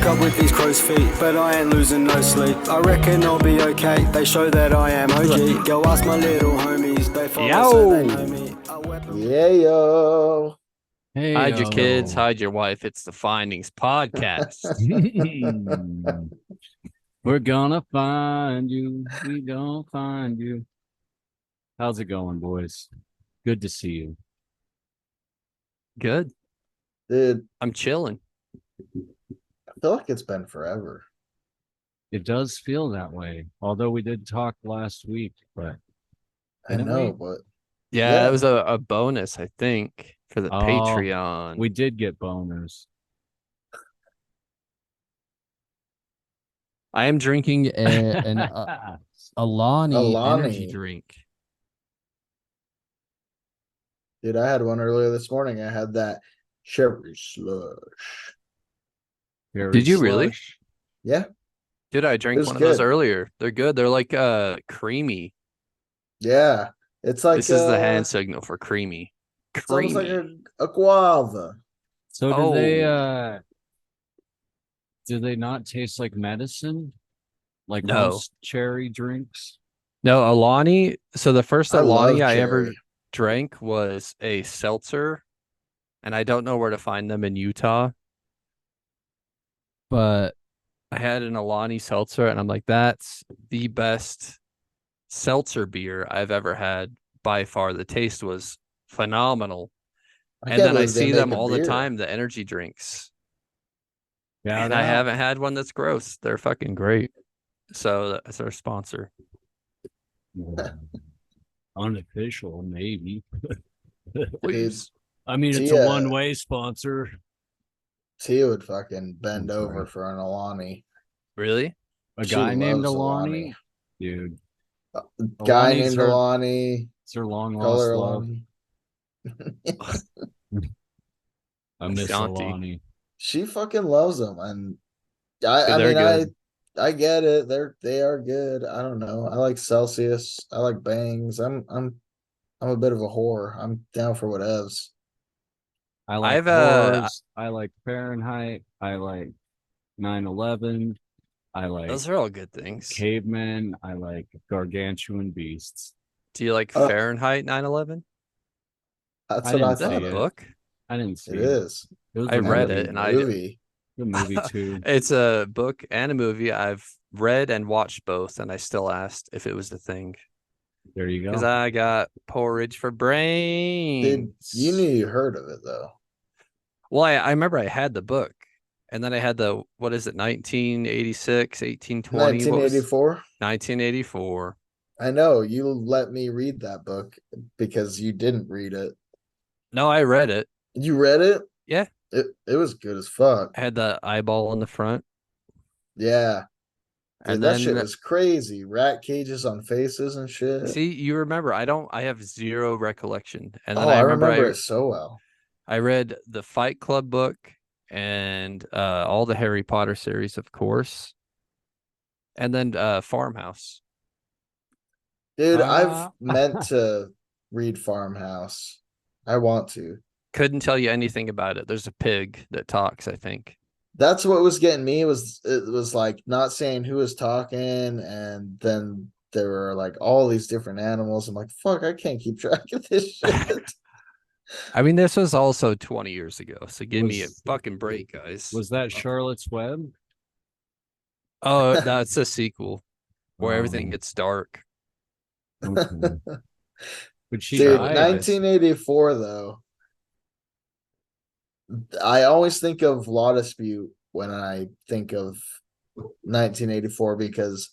woke up with these crow's feet, but I ain't losing no sleep. I reckon I'll be okay. They show that I am OG. Go ask my little homies. They follow so they know me. Yeah, yo. Hey, Hide your kids, hide your wife. It's the Findings podcast. We're gonna find you. We gonna find you. How's it going, boys? Good to see you. Good. Dude, I'm chilling. I feel like it's been forever. It does feel that way. Although we did talk last week, but I know, but Yeah, it was a bonus, I think, for the Patreon. we did get boners. I am drinking an Alani energy drink. dude, I had one earlier this morning. I had that cherry slush. Did you really? Yeah. Dude, I drank one of those earlier. They're good. They're like creamy. Yeah. It's like this is the hand signal for creamy. It's almost like a guava. So do they not taste like medicine? Like most cherry drinks? No, Alani. So the first Alani I ever cherry. drank was a seltzer, and I don't know where to find them in Utah. But I had an Alani seltzer, and I'm like, that's the best seltzer beer I've ever had by far. The taste was phenomenal. And then I see them all the time, the energy drinks. Yeah, and I haven't had one that's gross. They're fucking great. So that's our sponsor. Unofficial, maybe. Please. I mean, it's a one-way sponsor. Tia would fucking bend over for an Alani. Really? A guy named Alani? Dude. Guy named Alani. It's her long lost love. I miss Alani. She fucking loves them, and I get it. They are good. I don't know. I like Celsius. I like Bangs. I'm a bit of a whore. I'm down for whatevs. I like Coors. I like Fahrenheit. I like 9/11. I like those are all good things. Cavemen. I like Gargantuan Beasts. Do you like Fahrenheit 9/11? That's what I thought. A book? I didn't see it. Is. I read it, and movie. The movie too. It's a book and a movie. I've read and watched both, and I still asked if it was the thing. There you go. Because I got porridge for brains. Dude, you knew you heard of it though. Well, I remember I had the book, and then I had the 1986, 1820? 1984? 1984. I know, you let me read that book because you didn't read it. No, I read it. You read it? Yeah. It was good as fuck. I had the eyeball on the front. Yeah. Dude, And that shit was crazy. Rat cages on faces and shit. See, you remember. I have zero recollection. And then I remember it so well. I read the Fight Club book and all the Harry Potter series, of course. And then Farmhouse. Dude, I've meant to read Farmhouse. I want to. Couldn't tell you anything about it. There's a pig that talks, I think. That's what was getting me. It was like not saying who was talking, and then there were like all these different animals. I'm like, fuck, I can't keep track of this shit. I mean, this was also 20 years ago, so give me a fucking break, guys. Was that Charlotte's Web? Oh, that's a sequel where everything gets dark. Okay. But Dude, 1984 though. I always think of Law Dispute when I think of 1984 because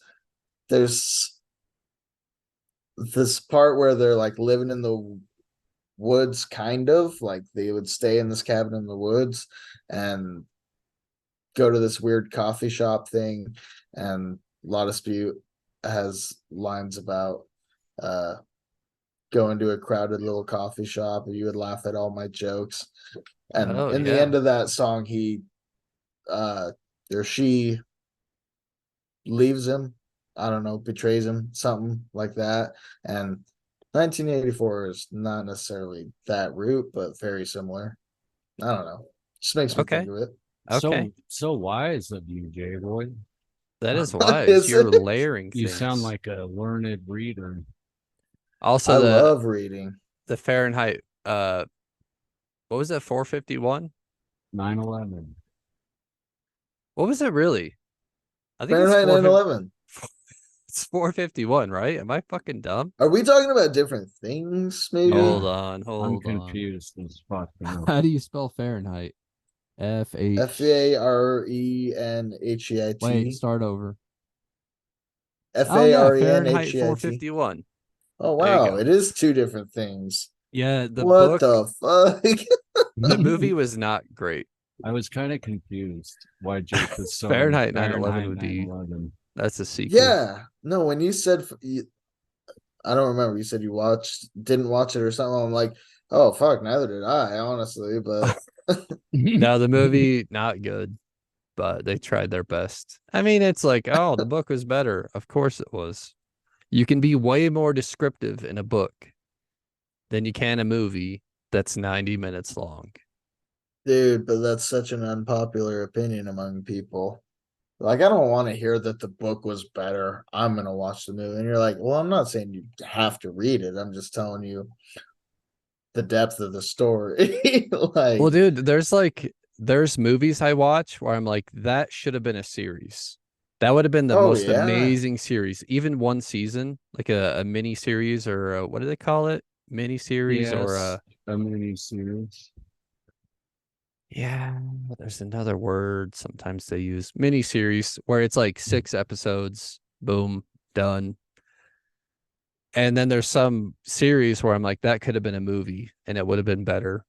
there's this part where they're like living in the woods, kind of like they would stay in this cabin in the woods and go to this weird coffee shop thing, and Law Dispute has lines about going to a crowded little coffee shop and you would laugh at all my jokes. And the end of that song, he or she leaves him. I don't know, betrays him, something like that. And 1984 is not necessarily that route, but very similar. I don't know. Just makes me think of it. Okay. So wise of you, J boy. That is wise. Is You're it? layering You things. sound like a learned reader. Also I the love reading. the Fahrenheit what was that, 451? 9/11. What was it really? I think Fahrenheit 9/11. it's 451, right? Am I fucking dumb? Are we talking about different things? Maybe. Hold Yeah. on, I'm hold on. confused as fuck. How do you spell Fahrenheit? F-H. Farenheit. Wait, start over. Oh yeah, Farenheit. Fahrenheit 451. Oh There you wow, go. it is two different things. Yeah, the What book, the fuck? the movie was not great. I was kind of confused why Jake was so Fahrenheit 9/11 would be- 9/11. That's a sequel. Yeah. No, when you said I don't remember. You said you didn't watch it or something. I'm like, oh fuck, neither did I, honestly. But No, the movie not good, but they tried their best. I mean, it's like, oh, the book was better. Of course it was. You can be way more descriptive in a book than you can a movie that's 90 minutes long. dude, but that's such an unpopular opinion among people. Like, I don't want to hear that the book was better. I'm gonna watch the movie, and you're like, well, I'm not saying you have to read it. I'm just telling you the depth of the story. Like, Well, dude, there's movies I watch where I'm like, that should have been a series. That would have been the Oh, most yeah. amazing series. Even one season, like a mini series, or what do they call it? Mini series or Yes, a mini series. yeah, there's another word sometimes they use, mini series, where it's like 6 episodes, boom, done. And then there's some series where I'm like, that could have been a movie and it would have been better,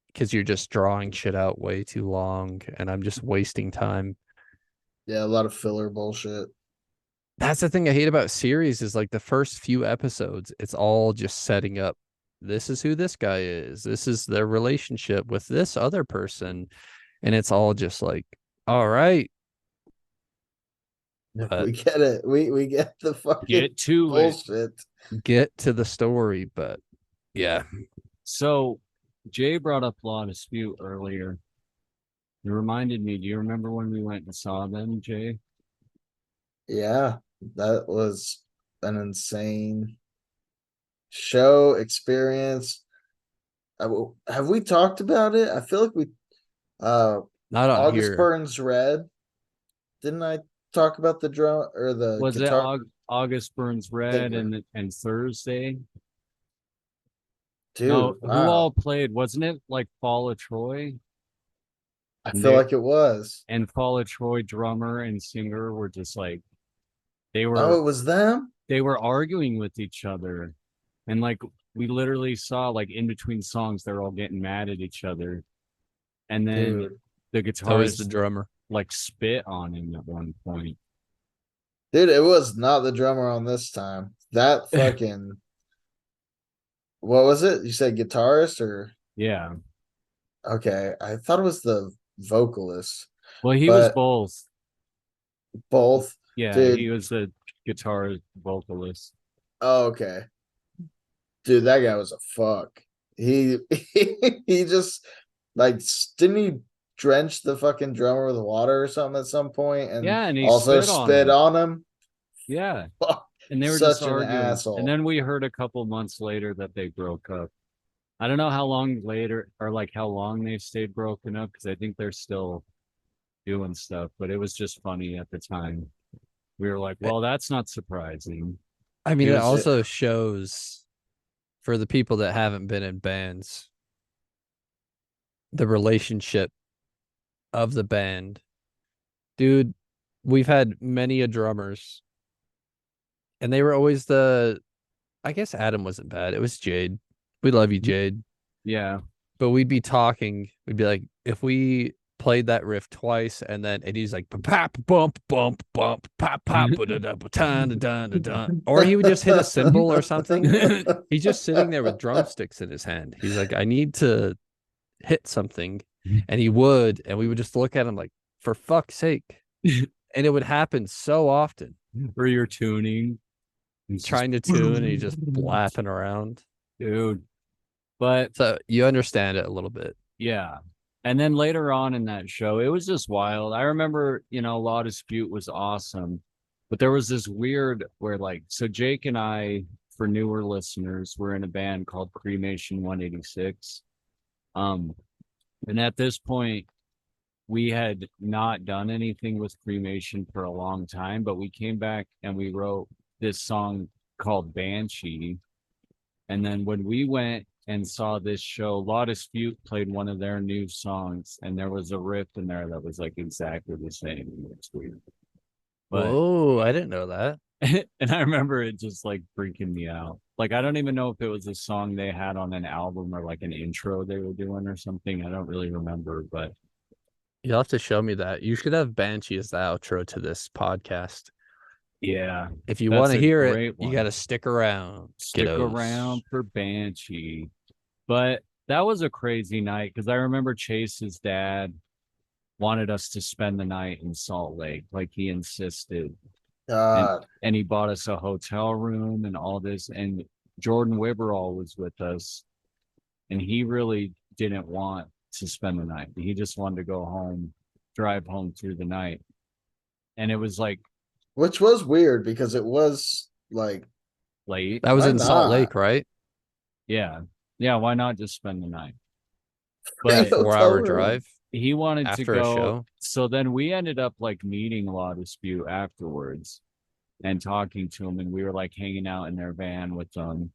because you're just drawing shit out way too long and I'm just wasting time. yeah, a lot of filler bullshit. That's the thing I hate about series, is like the first few episodes, it's all just setting up. This is who this guy is. This is their relationship with this other person. And it's all just like, all right. We get it. We get the fucking Get to it. bullshit. Get to the story, but yeah. So Jay brought up Law Dispute earlier. It reminded me, do you remember when we went and saw them, Jay? Yeah, that was an insane show experience. Have we talked about it? I feel like we Not on August here. Burns Red. Didn't I talk about the drum or the Was guitar? it August Burns Red and Thursday? Dude, No, who wow. all played? Wasn't it like Fall of Troy? I feel like it was. And Fall of Troy drummer and singer were just like they Oh, it were was them? they were arguing with each other. And like we literally saw like in between songs they're all getting mad at each other. And then Dude. the So is the guitarist drummer. like spit on him at one point. Dude, it was not the drummer on this time. That fucking what was it? You said guitarist or Yeah. okay. I thought it was the vocalist. Well, he was But- both. Both. Yeah, Dude. he was a guitar vocalist. Oh, okay. Dude, that guy was a fuck. He he just like didn't he drench the fucking drummer with water or something at some point and Yeah, and he also spit on him. him? Yeah. Fuck. And they were Such just an arguing. asshole. And then we heard a couple months later that they broke up. I don't know how long later or like how long they stayed broken up, because I think they're still doing stuff, but it was just funny at the time. We were like, well, that's not surprising. I mean, He it was- also shows, for the people that haven't been in bands, the relationship of the band. Dude, we've had many a drummers, and they were always I guess Adam wasn't bad. It was Jade. We love you, Jade. Yeah. But we'd be talking. We'd be like, if we played that riff twice, and he's like, pop, bump, bump, bump, pop, pop, or he would just hit a cymbal or something. He's just sitting there with drumsticks in his hand. He's like, I need to hit something. And he would, and we would just look at him like, for fuck's sake. And it would happen so often. Or you're tuning. He's trying to tune and he's just blapping around. Dude. But So you understand it a little bit. yeah. And then later on in that show, it was just wild. I remember, Law Dispute was awesome, but there was this weird where so Jake and I, for newer listeners, were in a band called Cremation 186. And at this point, we had not done anything with Cremation for a long time, but we came back and we wrote this song called Banshee. And then when we went and saw this show, Law Dispute played one of their new songs, and there was a riff in there that was exactly the same. It's weird. But Whoa, I didn't know that. and I remember it just freaking me out. I don't even know if it was a song they had on an album or an intro they were doing or something. I don't really remember, but You'll have to show me that. You should have Banshee as the outro to this podcast. yeah. If you That's want to a hear it, great you one. got to stick around. Stick kiddos. around for Banshee. But that was a crazy night because I remember Chase's dad wanted us to spend the night in Salt Lake. He insisted. God, And he bought us a hotel room and all this. And Jordan Wibberall was with us. And he really didn't want to spend the night. He just wanted to go home, drive home through the night. And it was which was weird because it was like late. That was Why in Salt not? Lake, right? Yeah. Yeah. Why not just spend the night? But Hotel 4-hour room. drive he wanted to after a go. show. So then we ended up meeting Law Dispute afterwards and talking to him. And we were hanging out in their van with them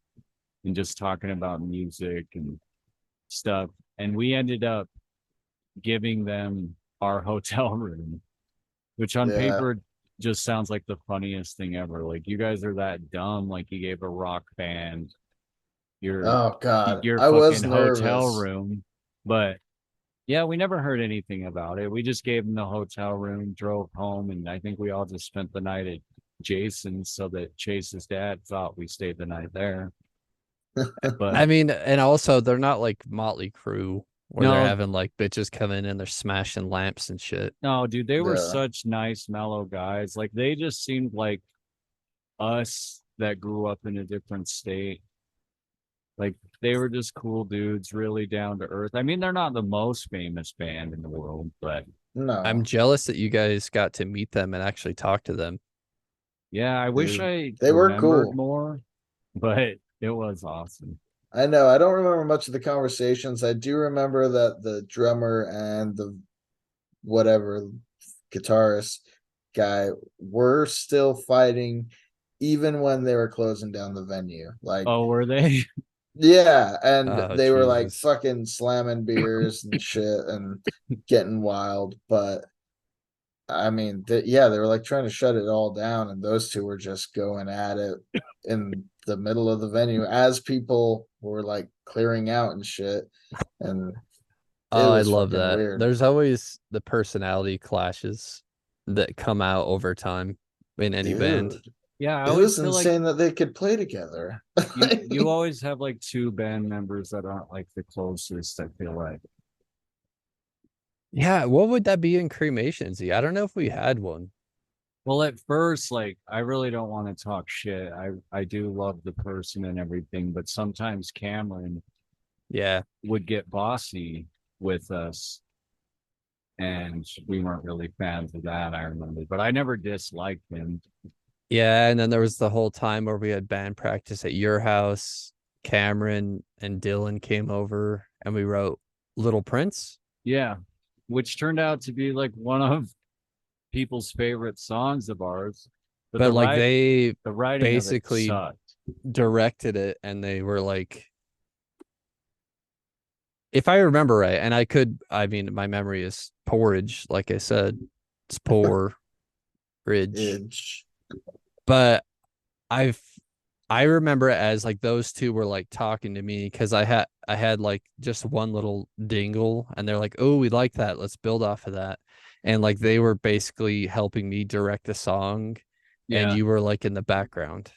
and just talking about music and stuff. And we ended up giving them our hotel room, which on Yeah. paper just sounds like the funniest thing ever. You guys are that dumb. You gave a rock band your Oh God, your I was fucking hotel nervous. room. But yeah, we never heard anything about it. We just gave them the hotel room, drove home, and I think we all just spent the night at Jason's so that Chase's dad thought we stayed the night there. But I mean, and also they're not like Motley Crue where they're No. having bitches come in and they're smashing lamps and shit. no, dude, they were Yeah. such nice, mellow guys. They just seemed like us that grew up in a different state. They were just cool dudes, really down to earth. I mean, they're not the most famous band in the world, but No, I'm jealous that you guys got to meet them and actually talk to them. yeah, I wish Dude, I they were remembered cool. more, but it was awesome. I know. I don't remember much of the conversations. I do remember that the drummer and the whatever guitarist guy were still fighting even when they were closing down the venue. Oh, were they? Yeah, and Oh, they were Jesus. fucking slamming beers and shit and getting wild. But I mean, yeah, they were trying to shut it all down, and those two were just going at it in the middle of the venue as people were clearing out and shit. And Oh, I was love fucking that. weird. There's always the personality clashes that come out over time in any band. Dude, Yeah, I it always was feel insane that they could play together. you always have two band members that aren't the closest, I feel like. Yeah, what would that be in Cremation? Z? I don't know if we had one. Well, at first, I really don't want to talk shit. I do love the person and everything, but sometimes Cameron Yeah. would get bossy with us, and we weren't really fans of that, I remember. But I never disliked him. Yeah, and then there was the whole time where we had band practice at your house. Cameron and Dylan came over and we wrote Little Prince. Yeah, which turned out to be one of people's favorite songs of ours. But the they the writing basically of it sucked. directed it and they were if I remember right, and I mean, my memory is porridge, like I said, it's poor ridge. Itch. But I remember it as those two were talking to me because I had just one little dingle and they're like, oh, we like that, let's build off of that. And they were basically helping me direct the song, and you were in the background,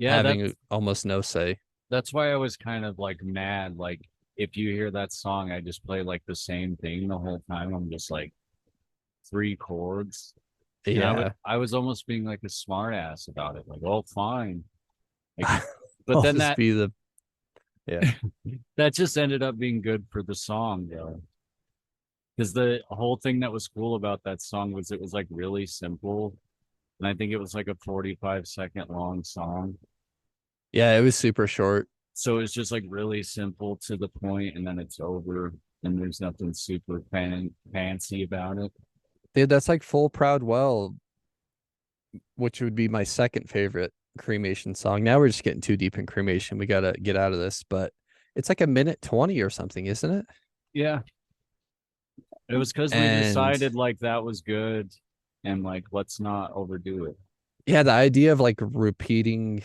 having almost no say. That's why I was kind of mad. If you hear that song, I just play the same thing the whole time. I'm just 3 chords. And Yeah. I was almost being a smart ass about it. Oh, fine. But I'll then just be the that just ended up being good for the song, though. Because the whole thing that was cool about that song was it was like really simple. And I think it was like a 45-second long song. Yeah, it was super short. So it's just like really simple to the point, and then it's over, and there's nothing super fancy about it. Dude, that's like Full Proud Well, which would be my second favorite cremation song. Now we're just getting too deep in cremation. We gotta get out of this, but it's like a minute 20 or something, isn't it? Yeah. It was because we And decided like that was good, and like let's not overdo it. yeah, the idea of like repeating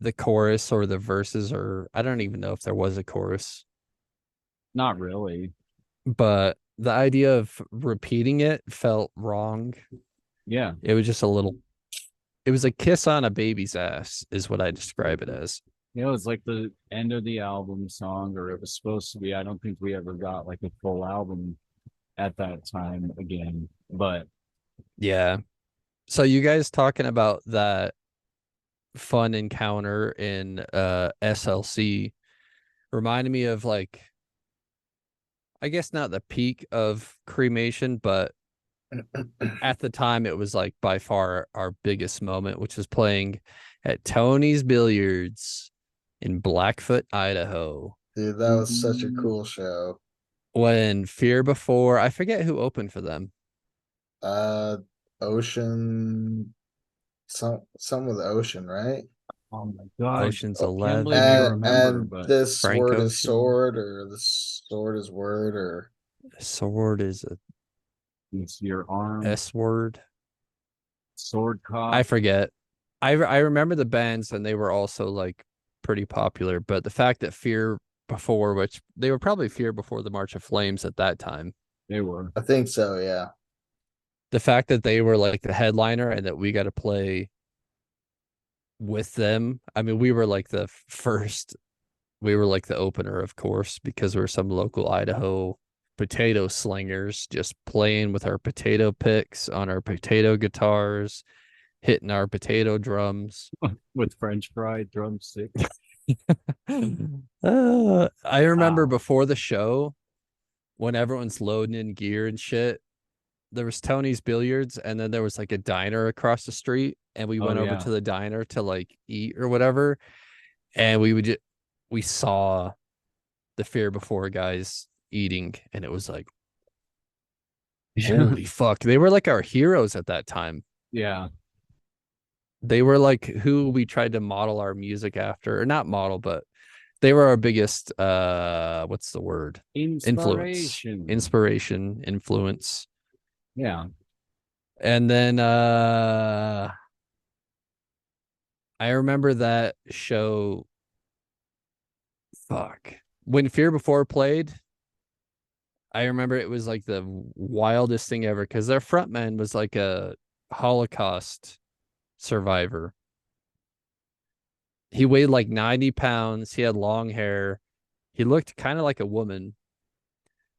the chorus or the verses, or I don't even know if there was a chorus, Not really. but the idea of repeating it felt wrong. Yeah. It was just a little, it was a kiss on a baby's ass, is what I describe it as. You know, it's like the end of the album song, or it was supposed to be. I don't think we ever got like a full album at that time again. But Yeah. So you guys talking about that fun encounter in SLC reminded me of like, I guess not the peak of cremation, but at the time it was like by far our biggest moment, which was playing at Tony's Billiards in Blackfoot, Idaho. Dude, that was such a cool show. When Fear Before, I forget who opened for them. Ocean, some with Ocean, right? oh my god, Ocean's Oh, can't 11. believe you remember. And But this Frank word is Ocean. sword, or the sword is word, or Sword is a it's your arm, S word. sword cop. I forget. I remember the bands and they were also like pretty popular, but the fact that Fear Before, which they were probably Fear Before the March of Flames at that time, They were. I think so, yeah. the fact that they were like the headliner and that we got to play with them. I mean, we were like the first, we were like the opener, of course, because we're some local Idaho potato slingers just playing with our potato picks on our potato guitars, hitting our potato drums. With French fry drumstick. I remember Wow. before the show when everyone's loading in gear and shit, there was Tony's Billiards and then there was like a diner across the street, and we Oh, went over yeah. to the diner to like eat or whatever, and we saw the Fear Before guys eating, and it was like, holy fuck, they were like our heroes at that time. Yeah. They were like who we tried to model our music after, or not model, but they were our biggest what's the word? Inspiration, influence. Yeah. And then I remember that show, fuck, when Fear Before played, I remember it was like the wildest thing ever because their frontman was like a Holocaust survivor. He weighed like 90 pounds. He had long hair. He looked kind of like a woman,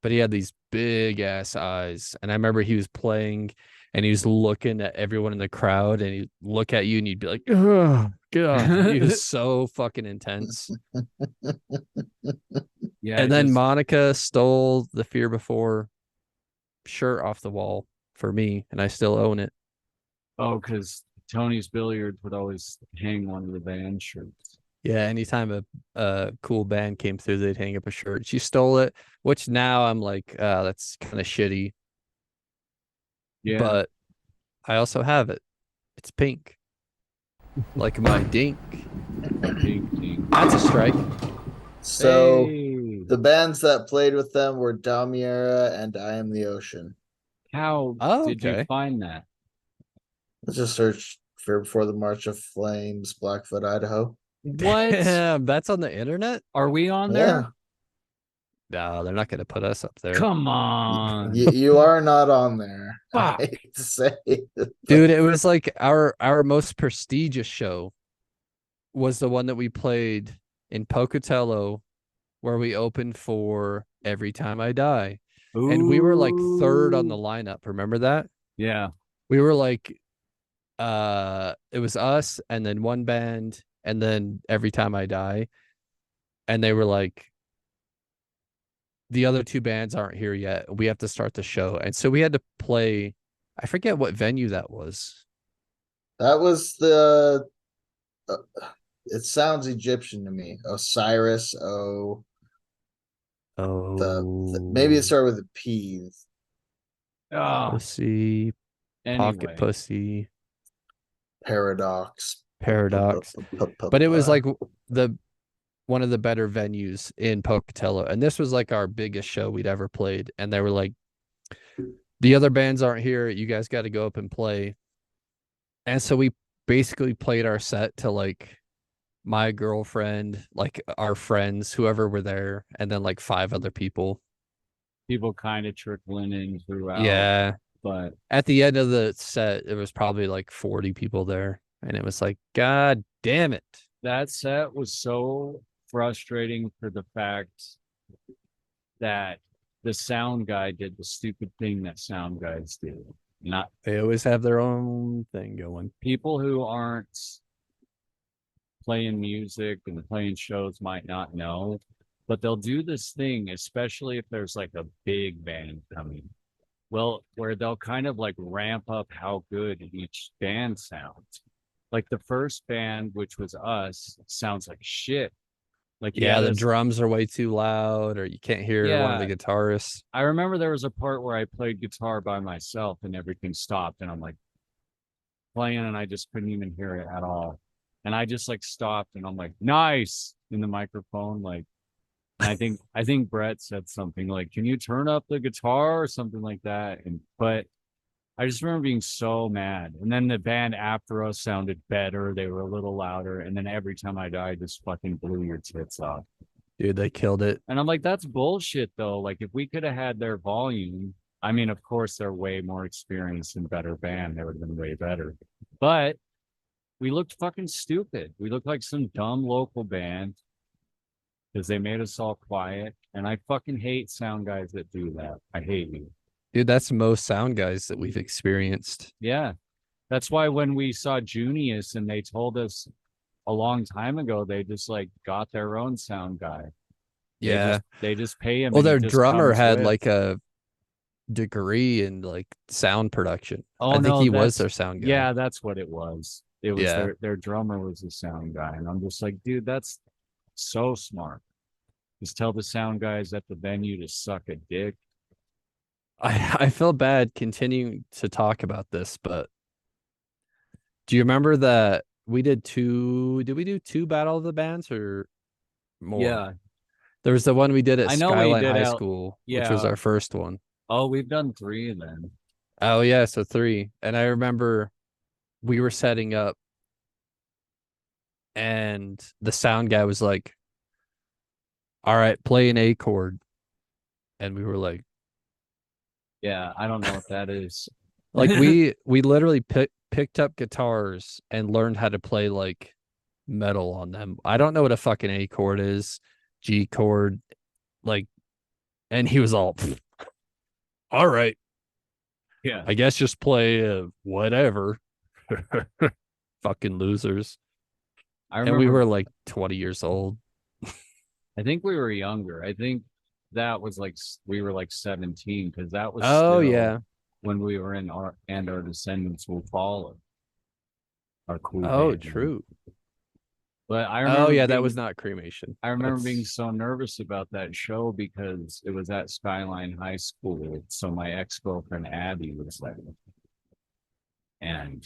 but he had these big ass eyes. And I remember he was playing and he was looking at everyone in the crowd, and he'd look at you and you'd be like, ugh, get off. He was so fucking intense. Yeah. And then Monica stole the Fear Before shirt off the wall for me, and I still own it. Oh, because Tony's Billiards would always hang one of the band shirts. Yeah, anytime a cool band came through, they'd hang up a shirt. She stole it, which now I'm like, that's kind of shitty. Yeah. But I also have it. It's pink. Like my dink. Ding, ding. That's a strike. So Hey, the bands that played with them were Damiera and I Am the Ocean. how Oh, did you okay. find that? Let's just search for Before the March of Flames, Blackfoot, Idaho. What? Damn, that's on the internet? Are we on Yeah. there? No, they're not going to put us up there. Come on. You are not on there. Fuck. I hate to say it, but Dude, it was like our most prestigious show was the one that we played in Pocatello, where we opened for Every Time I Die. And we were like third on the Ooh. lineup. Remember that? Yeah. We were like, it was us and then one band and then Every Time I Die. And they were like, the other two bands aren't here yet. We have to start the show. And so we had to play, I forget what venue that was. That was the. Uh, it sounds Egyptian to me. Osiris. Oh, maybe it Oh, started with a P. Oh, pussy, pocket anyway. pussy, Paradox. paradox. But it was like the one of the better venues in Pocatello. And this was like our biggest show we'd ever played. And they were like, the other bands aren't here. You guys got to go up and play. And so we basically played our set to like my girlfriend, like our friends, whoever were there, and then like 5 other people. People kind of trickling in throughout. Yeah. But At the end of the set, it was probably like 40 people there. And it was like, God damn it. that set was so frustrating for the fact that the sound guy did the stupid thing that sound guys do. Not They always have their own thing going. people who aren't playing music and playing shows might not know, but they'll do this thing, especially if there's like a big band coming. Well, where they'll kind of like ramp up how good each band sounds. Like the first band, which was us, sounds like shit. Like Yeah, the this, drums are way too loud, or you can't hear one of the Yeah. guitarists. I remember there was a part where I played guitar by myself and everything stopped, and I'm like playing, and I just couldn't even hear it at all. And I just like stopped, and I'm like, nice in the microphone, like. And I think Brett said something like, "Can you turn up the guitar?" or something like that. And but I just remember being so mad. And then the band after us sounded better; they were a little louder. And then every time I died, just fucking blew your tits off. Dude, they killed it. And I'm like, that's bullshit though. Like if we could have had their volume, I mean, of course they're way more experienced and better band. They would have been way better. But we looked fucking stupid. We looked like some dumb local band because they made us all quiet. And I fucking hate sound guys that do that. I hate you. Dude, that's most sound guys that we've experienced. Yeah. That's why when we saw Junius and they told us a long time ago, they just like got their own sound guy. Yeah. They just pay him. Well, and he their just drummer comes had with. like a degree in like sound production. Oh, I think no, he was that's- their sound guy. Yeah, that's what it was. It was Yeah. their drummer was the sound guy. And I'm just like, dude, that's so smart. Just tell the sound guys at the venue to suck a dick. I feel bad continuing to talk about this, but do you remember that we did we do 2 Battle of the Bands or more? Yeah. There was the one we did at I know we Skyline did High out- School, which was yeah. our first one. Oh, we've done 3 then. Oh yeah, so 3. And I remember we were setting up and the sound guy was like, all right, play an A chord. And we were like, Yeah, I don't know what that is. like we literally picked up guitars and learned how to play like metal on them. I don't know what a fucking A chord is, G chord, like, and he was all, all right, Yeah. I guess just play whatever. Fucking losers. I And remember we were like 20 years old. I think we were younger. I think that was like we were like 17 because that was Oh still yeah. when we were in our descendants will follow. Our cool Oh, band. true. But I remember Oh yeah, that being- was not cremation. I remember being That's- so nervous about that show because it was at Skyline High School. So my ex-girlfriend Abby was there. And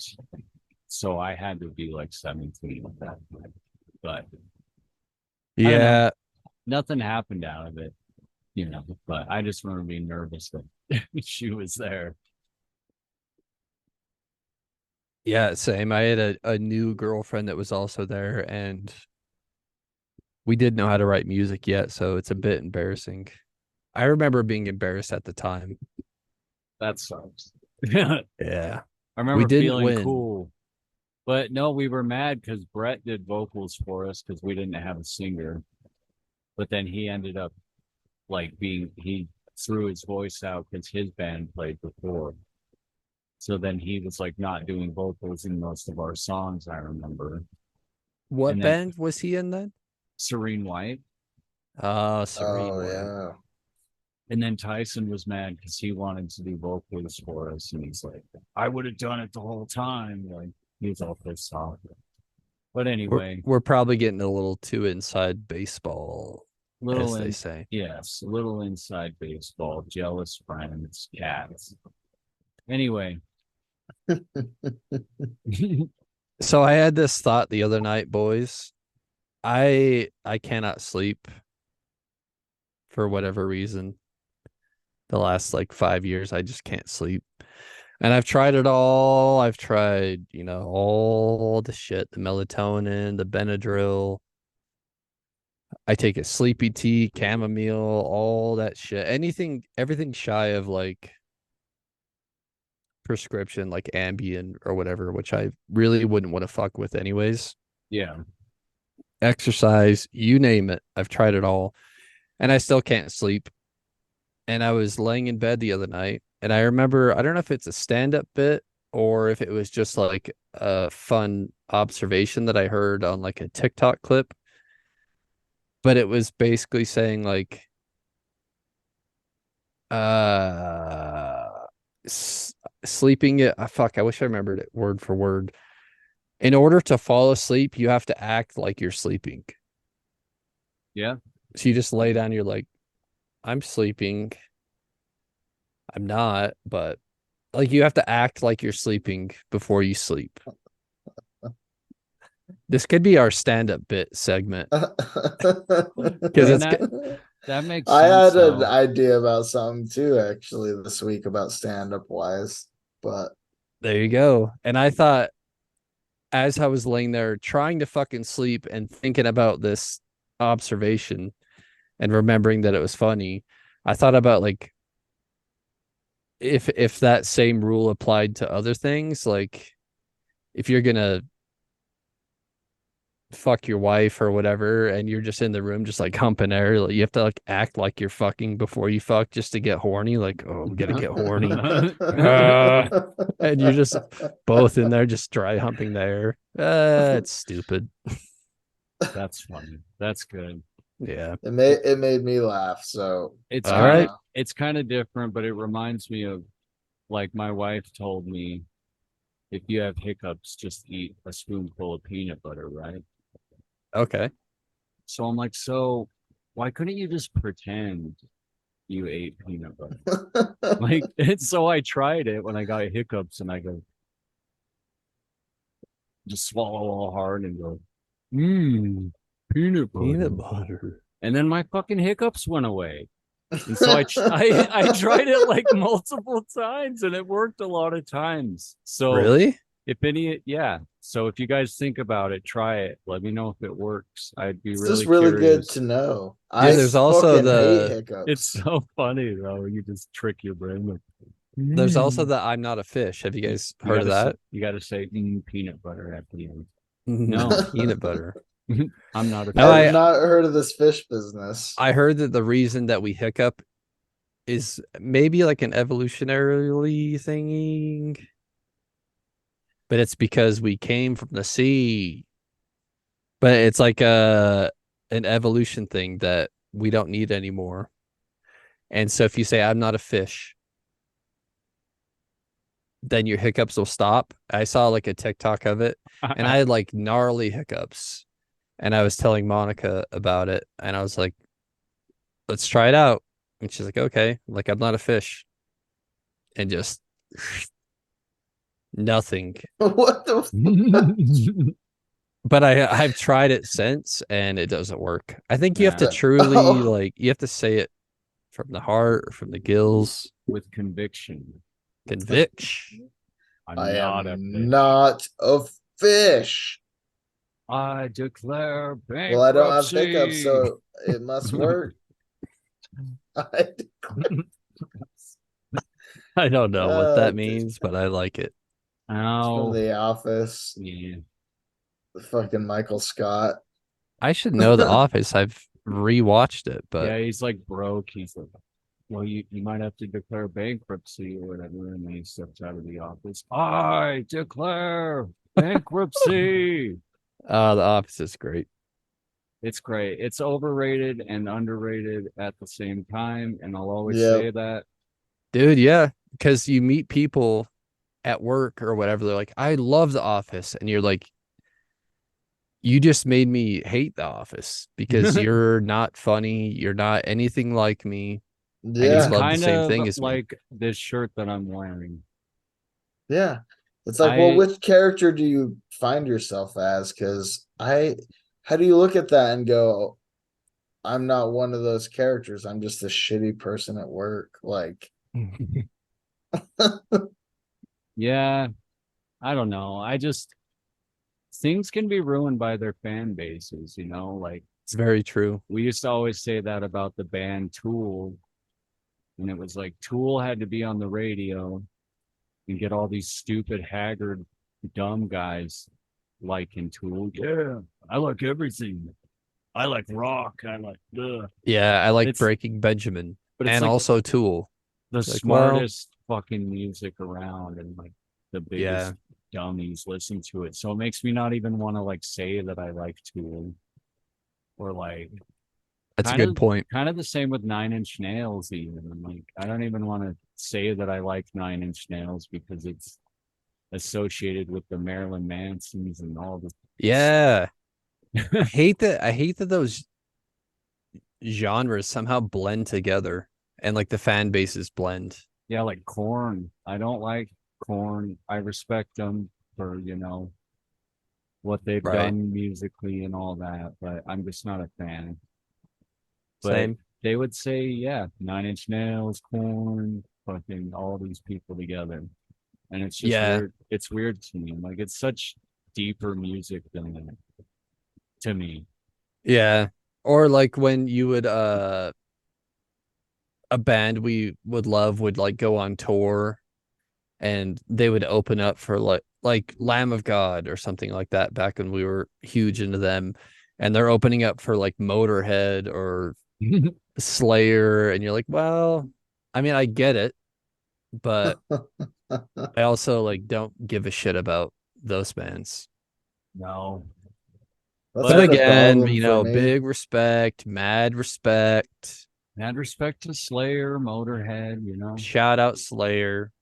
so I had to be like 17 at that point. But don't know. yeah. nothing happened out of it, you know. But I just remember being nervous that she was there. Yeah, same. I had a new girlfriend that was also there, and we didn't know how to write music yet, so it's a bit embarrassing. I remember being embarrassed at the time. That sucks. I Yeah. remember didn't feeling win. cool. But no, we were mad because Brett did vocals for us because we didn't have a singer. But then he ended up like he threw his voice out because his band played before. So then he was like not doing vocals in most of our songs, I remember. What And then- band was he in then? Serene White. Oh, Serene. Oh White. yeah. And then Tyson was mad because he wanted to do vocals for us, and he's like, "I would have done it the whole time." Like he was all pissed off. But anyway, We're probably getting a little too inside baseball, little as they in, say. yes, a little inside baseball, jealous friends, cats. Anyway, So I had this thought the other night, boys. I cannot sleep for whatever reason. The last like 5 years, I just can't sleep. And I've tried it all. I've tried, all the shit, the melatonin, the Benadryl. I take a sleepy tea, chamomile, all that shit. Everything shy of like prescription, like Ambien or whatever, which I really wouldn't want to fuck with anyways. yeah, Exercise, you name it. I've tried it all. And I still can't sleep. And I was laying in bed the other night, and I remember, I don't know if it's a stand-up bit or if it was just like a fun observation that I heard on like a TikTok clip, but it was basically saying like, sleeping it. Fuck, I wish I remembered it word for word. In order to fall asleep, you have to act like you're sleeping. yeah. So you just lay down, you're like, I'm sleeping. I'm not, but like you have to act like you're sleeping before you sleep. This could be our stand-up bit segment. Because And it's that makes I sense. had an Though. idea about something too, actually, this week about stand-up wise, but there you go. And I thought, as I was laying there trying to fucking sleep and thinking about this observation and remembering that it was funny, I thought about like if that same rule applied to other things, like if you're gonna fuck your wife or whatever and you're just in the room just like humping air, like you have to like act like you're fucking before you fuck just to get horny, like, oh, I'm gonna get horny. And you're just both in there just dry humping the air. It's stupid. That's funny. That's good. Yeah. it made me laugh. So It's All kind right. of it's kind of different, but it reminds me of like my wife told me, if you have hiccups, just eat a spoonful of peanut butter, right? Okay. So I'm like, so why couldn't you just pretend you ate peanut butter? Like, and so I tried it when I got hiccups, and I go, just swallow all hard and go, peanut butter. Peanut butter. And then my fucking hiccups went away. And so I tried it like multiple times, and it worked a lot of times. So Really? yeah. So if you guys think about it, try it. Let me know if it works. I'd be it's really just really curious. good to know. Dude, there's also fucking hate the hiccups. It's so funny though. You just trick your brain. Like, there's also the I'm not a fish. Have you guys You heard of gotta that? you got to say peanut butter at the end. No, peanut butter. I'm not a No, I've fish. not heard of this fish business. I heard that the reason that we hiccup is maybe like an evolutionarily thing, but it's because we came from the sea. But it's like an evolution thing that we don't need anymore. And so if you say I'm not a fish, then your hiccups will stop. I saw like a TikTok of it, and I had like gnarly hiccups. And I was telling Monica about it, and I was like, let's try it out. And she's like, okay, like I'm not a fish. And just nothing. What the But I've tried it since and it doesn't work. I think you have to Yeah. truly Oh. like you have to say it from the heart or from the gills. With conviction. Conviction. I'm I not a am fish. not a fish. I declare bankruptcy. Well, I don't have hiccups, so it must work. I I don't know what that dude. means, but I like it. From Ow. The Office, Yeah. fucking Michael Scott. I should know The Office. I've rewatched it, but Yeah, he's like broke. He's like, well, you might have to declare bankruptcy or whatever. And then he steps out of the office. I declare bankruptcy. The Office is great. It's great. It's overrated and underrated at the same time, and I'll always Yep. say that. Dude, yeah. Because you meet people at work or whatever, they're like, I love The Office. And you're like, you just made me hate The Office because you're not funny. You're not anything like me. And you Yeah. love the Kind same of thing as me. like this shirt that I'm wearing. Yeah. It's like, well, I which character do you find yourself as? Because how do you look at that and go, I'm not one of those characters. I'm just a shitty person at work. Like, yeah, I don't know. I just things can be ruined by their fan bases, you know, like It's very true. we used to always say that about the band Tool, and it was like Tool had to be on the radio and get all these stupid, haggard, dumb guys liking Tool. Yeah, I like everything. I like rock. I like Yeah, I like It's- Breaking Benjamin but it's and like also Tool. the Like, well- smartest fucking music around, and like the biggest dummies listen to it. So it makes me not even want to like say that I like Tool, or like That's a kind good of- point. kind of the same with Nine Inch Nails. Even I'm like, I don't even want to say that I like Nine Inch Nails because it's associated with the Marilyn Mansons and all the Yeah. I hate that those genres somehow blend together and like the fan bases blend. yeah, like Corn. I don't like Corn. I respect them for what they've Right. done musically and all that, but I'm just not a fan. But Same. they would say, yeah, Nine Inch Nails, Corn, fucking all these people together. And it's just Yeah. weird. It's weird to me. Like it's such deeper music than that to me. Yeah. Or like when you would a band we would love would like go on tour and they would open up for like Lamb of God or something like that back when we were huge into them, and they're opening up for like Motorhead or Slayer, and you're like, well, I mean, I get it, but I also like don't give a shit about those bands. No. That's But like a again, problem for me. big respect, mad respect. Mad respect to Slayer, Motorhead. Shout out Slayer.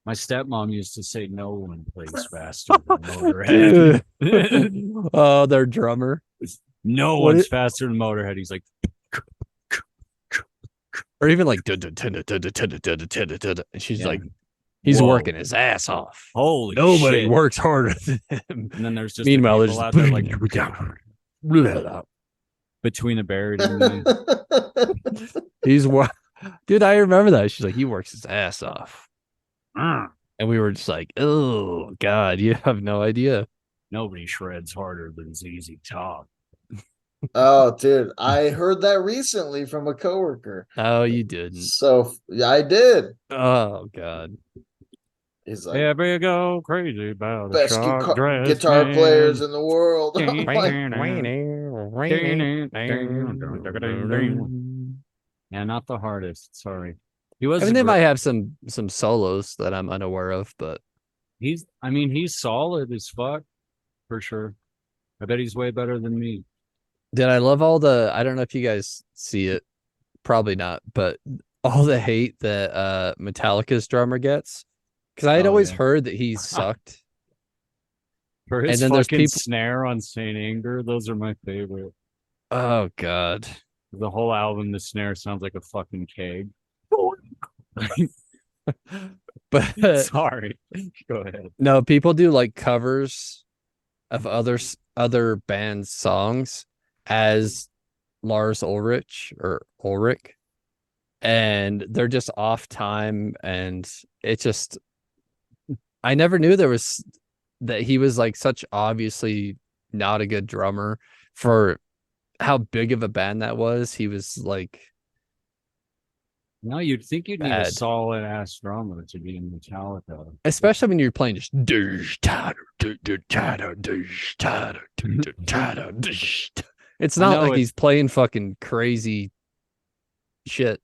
My stepmom used to say no one plays faster than Motorhead. Oh, their drummer. No What one's it- faster than Motorhead. He's like, Or even like and she's Yeah. like, he's Whoa. working his ass off. holy Nobody shit. works harder than him. And then there's just Meanwhile, the there's people out there like between a buried and me. he's dude, I remember that. She's like, he works his ass off. Mm. And we were just like, oh God, you have no idea. Nobody shreds harder than ZZ Top. Oh, dude, I heard that recently from a coworker. Oh, you didn't. So yeah, I did. Oh God. He's like, Every go crazy about a best shark dressed guitar man. players in the world. I'm like, Yeah, not the hardest. Sorry. He was. I mean, they might have some solos that I'm unaware of, but He's solid as fuck for sure. I bet he's way better than me. did I love all the, I don't know if you guys see it, probably not, but all the hate that Metallica's drummer gets. Because I had Oh, always yeah. heard that he sucked. For his And then there's fucking people- snare on Saint Anger, those are my favorite. Oh God. The whole album, the snare sounds like a fucking keg. But Sorry. Go ahead. no, people do like covers of other bands' songs as Lars Ulrich or Ulrich, and they're just off time, and it just I never knew that he was like such obviously not a good drummer for how big of a band that was. He was like, No, you'd think you'd need a Bad. solid ass drummer to be in Metallica. especially when you're playing just it's I not know like it's- he's playing fucking crazy shit.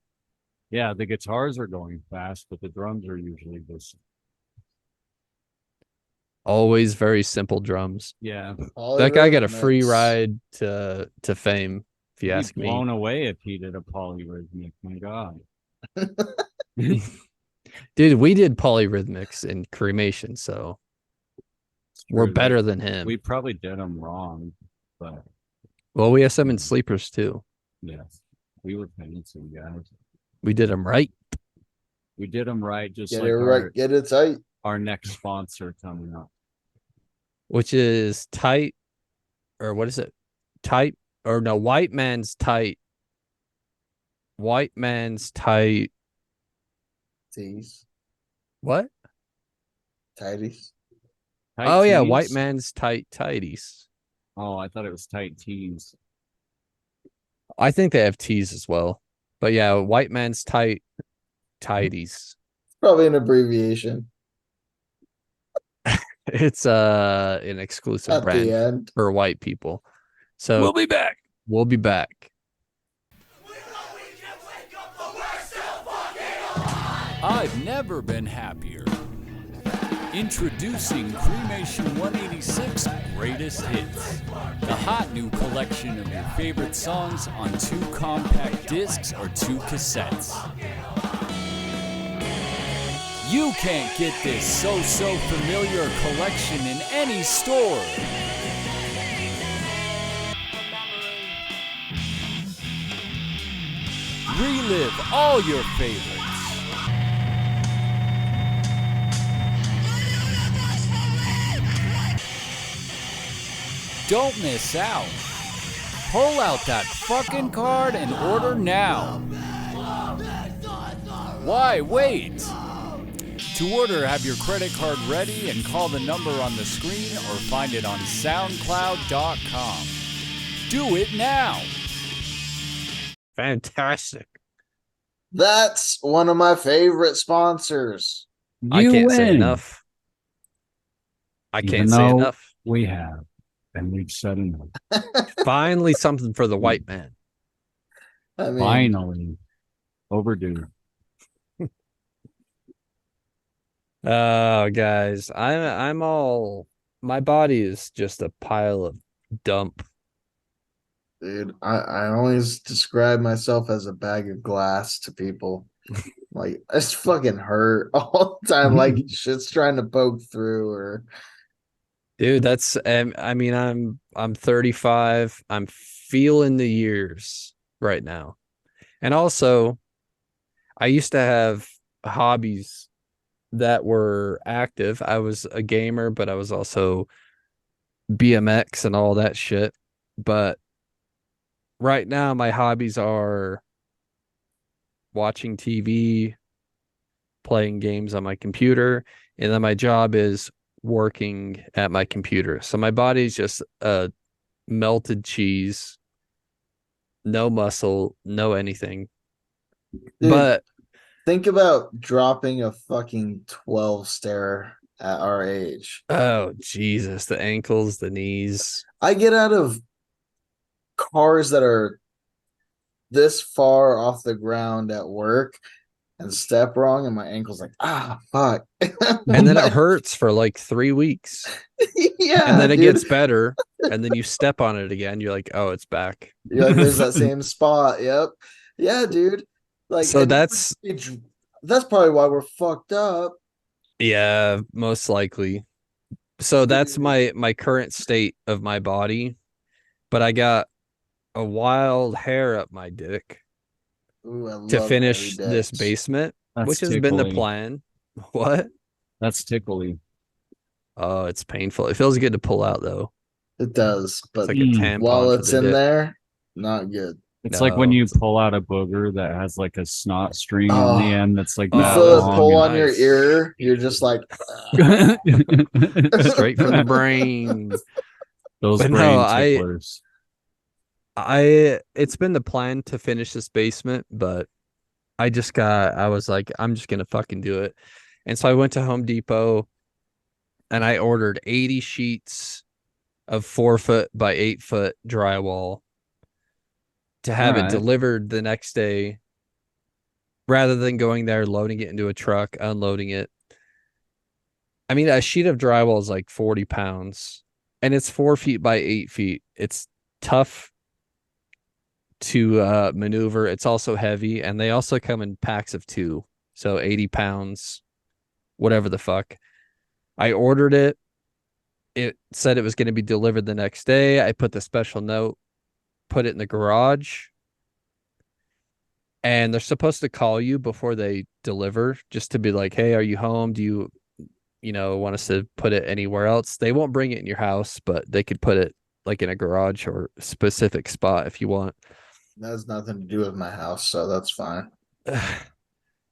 Yeah, the guitars are going fast, but the drums are usually just Always very simple drums. Yeah. That guy got a free Polyrhythmics. ride to fame, if you He'd ask be me. blown away if he did a polyrhythmic. My God. Dude, we did polyrhythmics in cremation, so we're True, better than him. We probably did them wrong, but Well, we have some in sleepers too. yes, we were fancy guys. We did them right. We did them right, just Get like it right, get it tight. our next sponsor coming up. Which is tight, or what is it? Tight, or no, white man's tight. White man's tight. Tees, What? tighties. Tight Oh, yeah, tees? white man's tight tighties. Oh, I thought it was tight tees. I think they have tees as well. But yeah, white man's tight tighties. Probably an abbreviation It's an exclusive at the brand end. for white people. So We'll be back. we'll be back. I've never been happier. Introducing Cremation 186 Greatest Hits, the hot new collection of your favorite songs on 2 compact discs or 2 cassettes. You can't get this so familiar collection in any store. Relive all your favorites. Don't miss out. Pull out that fucking card and order now. Why wait? To order, have your credit card ready and call the number on the screen or find it on SoundCloud.com. Do it now. Fantastic. That's one of my favorite sponsors. I can't say enough. I Even can't say though enough. We have, and we've said enough. Finally, something for the white man. I mean, Finally, overdue. Oh, guys, I'm all. My body is just a pile of dump. dude, I always describe myself as a bag of glass to people. Like, it's fucking hurt all the time. Like, shit's trying to poke through, or Dude, that's I mean, I'm 35. I'm feeling the years right now. And also, I used to have hobbies that were active. I was a gamer, but I was also BMX and all that shit. But right now my hobbies are watching TV, playing games on my computer, and then my job is working at my computer. So my body's just a melted cheese, no muscle, no anything. Dude, But think about dropping a fucking 12 stair at our age. oh Jesus, the ankles, the knees. I get out of cars that are this far off the ground at work and step wrong, and my ankle's like, fuck. And then it hurts for like 3 weeks. Yeah, And then it dude. gets better. And then you step on it again. You're like, oh, it's back. You're like, there's that same spot. Yep. Yeah, dude. Like, So and that's that's probably why we're fucked up. yeah, most likely. So that's my current state of my body. But I got a wild hair up my dick Ooh, I to love finish hairy this dicks. basement, That's which has been the tickly. plan. What? That's tickly. Oh, it's painful. It feels good to pull out though. It does, It's but like a tampon while for it's the in dick. there, not good. It's like when No. you pull out a booger that has like a snot string Oh, on the end that's like You that feel it long. pull and- on your nice. ear, you're just like, Straight from the brain. Those But no, brain I- ticklers. It's been the plan to finish this basement, but I was like, I'm just gonna fucking do it. And so I went to Home Depot and I ordered 80 sheets of 4-foot by 8-foot drywall to have it Alright. delivered the next day rather than going there, loading it into a truck, unloading it. I mean, a sheet of drywall is like 40 pounds and it's 4 feet by 8 feet. It's tough to maneuver. It's also heavy, and they also come in packs of 2. So 80 pounds, whatever the fuck. I ordered it. It said it was going to be delivered the next day. I put the special note, put it in the garage, and they're supposed to call you before they deliver just to be like, hey, are you home? Do you want us to put it anywhere else? They won't bring it in your house, but they could put it like in a garage or specific spot if you want. That has nothing to do with my house, so that's fine.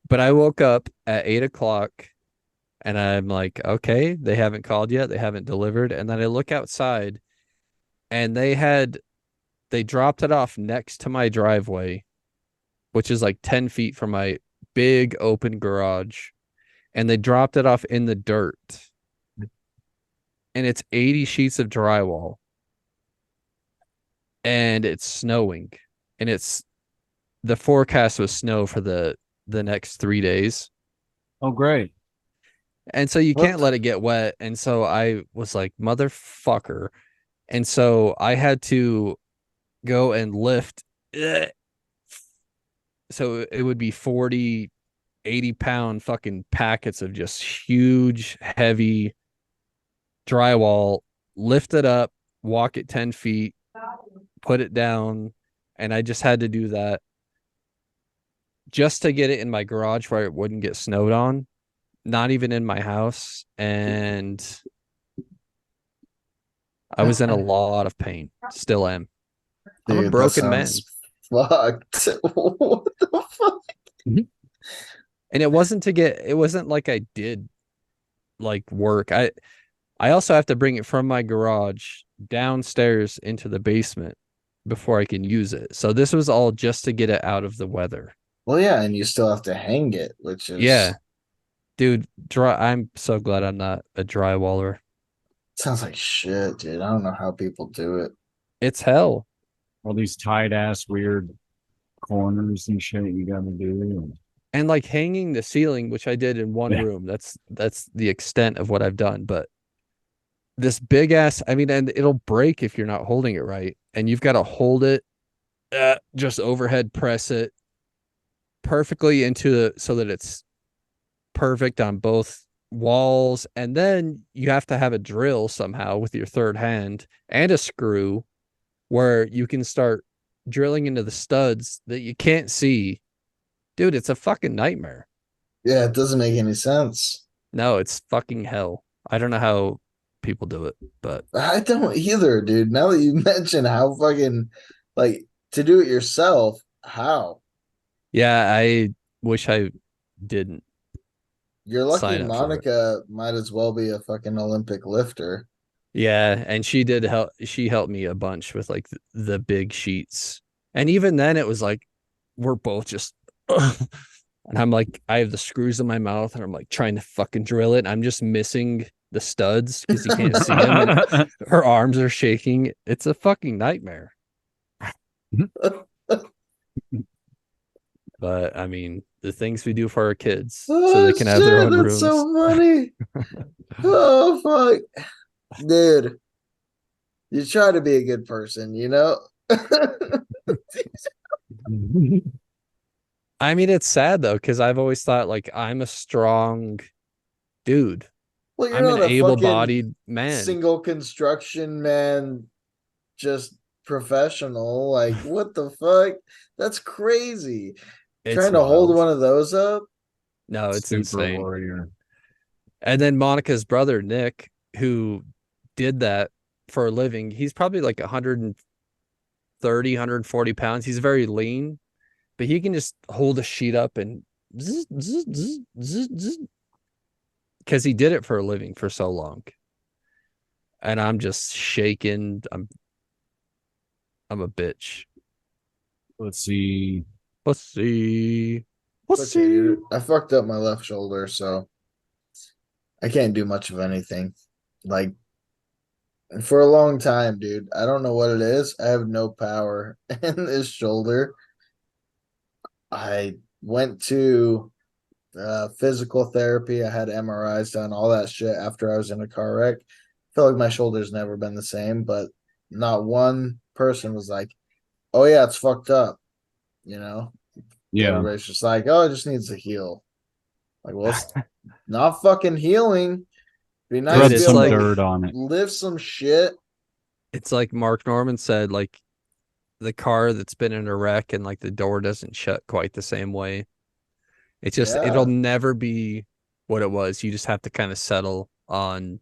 But I woke up at 8 o'clock and I'm like, okay, they haven't called yet. They haven't delivered. And then I look outside and they dropped it off next to my driveway, which is like 10 feet from my big open garage. And they dropped it off in the dirt. And it's 80 sheets of drywall. And it's snowing. And the forecast was snow for the next 3 days. Oh, great. And so you What? can't let it get wet. And so I was like, motherfucker. And so I had to go and lift. So it would be 40, 80-pound fucking packets of just huge, heavy drywall, lift it up, walk it 10 feet, put it down. And I just had to do that just to get it in my garage where it wouldn't get snowed on. Not even in my house. And I was in a lot of pain. Still am. I'm a Dude, that broken man. sounds fucked. What the fuck? And it wasn't like I did like work. I also have to bring it from my garage downstairs into the basement before I can use it. So this was all just to get it out of the weather. Well, yeah, and you still have to hang it, which is Yeah. Dude, I'm so glad I'm not a drywaller. sounds like shit, dude. I don't know how people do it. It's hell. All these tight ass weird corners and shit you gotta do. And like hanging the ceiling, which I did in one Yeah. room. That's the extent of what I've done. But this big ass, I mean, and it'll break if you're not holding it right. And you've got to hold it, just overhead press it perfectly so that it's perfect on both walls. And then you have to have a drill somehow with your third hand and a screw where you can start drilling into the studs that you can't see. Dude, it's a fucking nightmare. Yeah, it doesn't make any sense. No, it's fucking hell. I don't know how people do it, but I don't either, dude. Now that you mention how fucking like to do it yourself, how? yeah, I wish I didn't. You're lucky Sign up for it. Monica might as well be a fucking Olympic lifter. Yeah, and she did help. She helped me a bunch with like the big sheets. And even then it was like we're both just and I'm like, I have the screws in my mouth and I'm like trying to fucking drill it. And I'm just missing the studs because you can't see them. And her arms are shaking. It's a fucking nightmare. But I mean, the things we do for our kids so they can have their own that's rooms. so funny. Oh fuck. Dude. You try to be a good person, you know? I mean, it's sad though, because I've always thought like I'm a strong dude. Well, you're I'm an not a able-bodied fucking man. single construction man, just professional. Like, what the fuck? That's crazy. It's Trying to hold wild. one of those up. No, it's Super insane. warrior. And then Monica's brother, Nick, who did that for a living, he's probably like 130, 140 pounds. He's very lean, but he can just hold a sheet up and because he did it for a living for so long. And I'm just shaking. I'm a bitch. Let's see. Let's see. It's okay, dude. I fucked up my left shoulder, so I can't do much of anything. Like, for a long time, dude. I don't know what it is. I have no power in this shoulder. I went to physical therapy. I had MRIs done, all that shit after I was in a car wreck. I feel like my shoulder's never been the same, but not one person was like, "Oh yeah, it's fucked up." You know, Yeah. everybody's just like, "Oh, it just needs to heal." Like, well, it's not fucking healing. Be nice Rub to be some able dirt to on it. lift some shit. It's like Mark Norman said, like the car that's been in a wreck and like the door doesn't shut quite the same way. It's just Yeah. it'll never be what it was. You just have to kind of settle on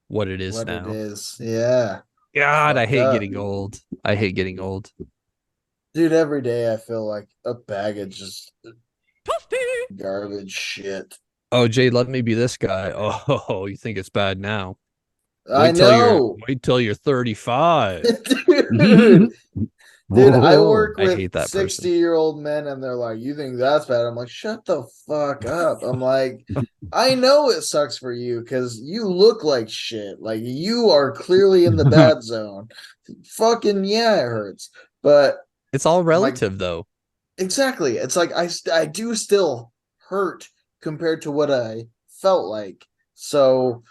what it is What now. it is. Yeah. God, I Fucked hate up. getting old. I hate getting old. Dude, every day I feel like a bag of just garbage shit. Oh, Jade, let me be this guy. Oh, you think it's bad now? I know. Wait till you're 35. Dude, I Whoa. work I with hate that person. 60-year-old men and they're like, "You think that's bad?" I'm like, "Shut the fuck up." I'm like, I know it sucks for you because you look like shit. Like, you are clearly in the bad zone. Fucking yeah, it hurts. But It's all like, relative, though. exactly. It's like I do still hurt compared to what I felt like. So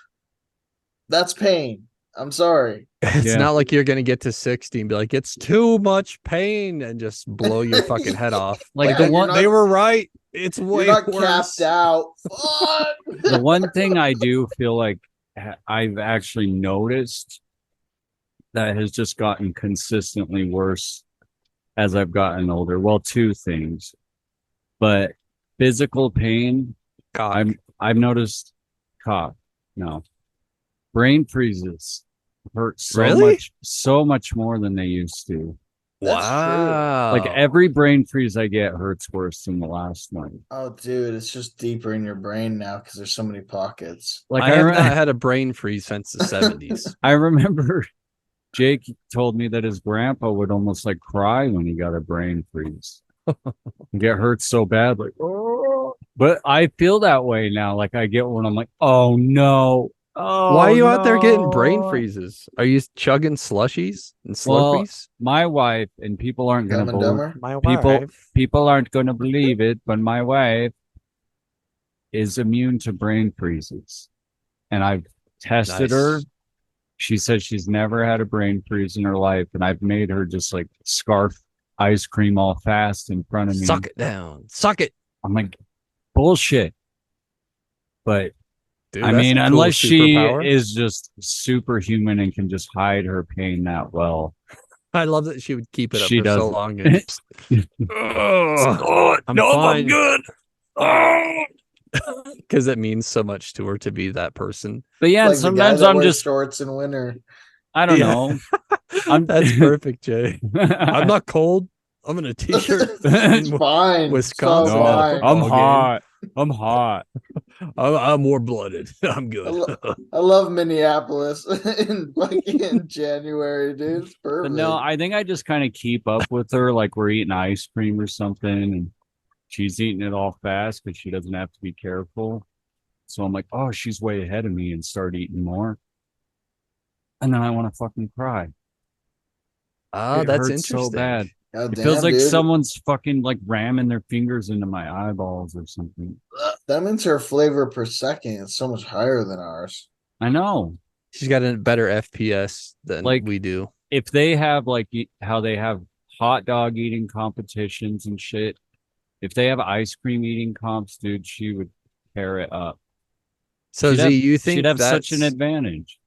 that's pain. I'm sorry. It's Yeah. not like you're gonna get to 60 and be like, it's too much pain and just blow your fucking head off. Like Yeah, the you're one not- They were right. It's way You're not worse. capped out. Fuck. the one thing I do feel like I've actually noticed that has just gotten consistently worse as I've gotten older. Well, two things, but physical pain. God. I've noticed cough. No, brain freezes hurt Really? so much more than they used to. That's true. Wow. Like every brain freeze I get hurts worse than the last one. Oh, dude, it's just deeper in your brain now because there's so many pockets. Like I have not had a brain freeze since the 70s. I remember Jake told me that his grandpa would almost like cry when he got a brain freeze. And get hurt so bad, like, oh. But I feel that way now. Like I get one, I'm like, oh no. Oh, Why are you out there getting brain no. freezes? Are you chugging slushies and Well, Slurpees? My wife, and people aren't Dumb gonna and Dumber. My people aren't gonna believe it, but my wife is immune to brain freezes. And I've tested her. Nice. She says she's never had a brain freeze in her life, and I've made her just like scarf ice cream all fast in front of me. Suck it down. Suck it. I'm like, bullshit. But Dude, I that's mean, a cool unless she superpower. is just superhuman and can just hide her pain that well. I love that she would keep it up She for so doesn't. long. And just, I'm fine. good. Because it means so much to her to be that person. But yeah, Like the guy sometimes that I'm wears just, shorts in winter. I don't Yeah. know. I'm That's perfect, Jay. I'm not cold. I'm in a t-shirt. It's fine. Wisconsin. So No, fine. I'm Football game. hot. I'm hot. I'm warm-blooded. I'm good. I love Minneapolis in fucking January, dude. It's But perfect. no, I think I just kind of keep up with her. Like we're eating ice cream or something, and she's eating it all fast because she doesn't have to be careful. So I'm like, oh, she's way ahead of me, and start eating more. And then I want to fucking cry. Ah, It that's hurts interesting. so bad. God It damn, feels like dude. someone's fucking like ramming their fingers into my eyeballs or something. That means her flavor per second is so much higher than ours. I know. She's got a better FPS than Like- we do. If they have like how they have hot dog eating competitions and shit, if they have ice cream eating comps, dude, she would tear it up. So She'd Z, have- you think she'd have that's such an advantage?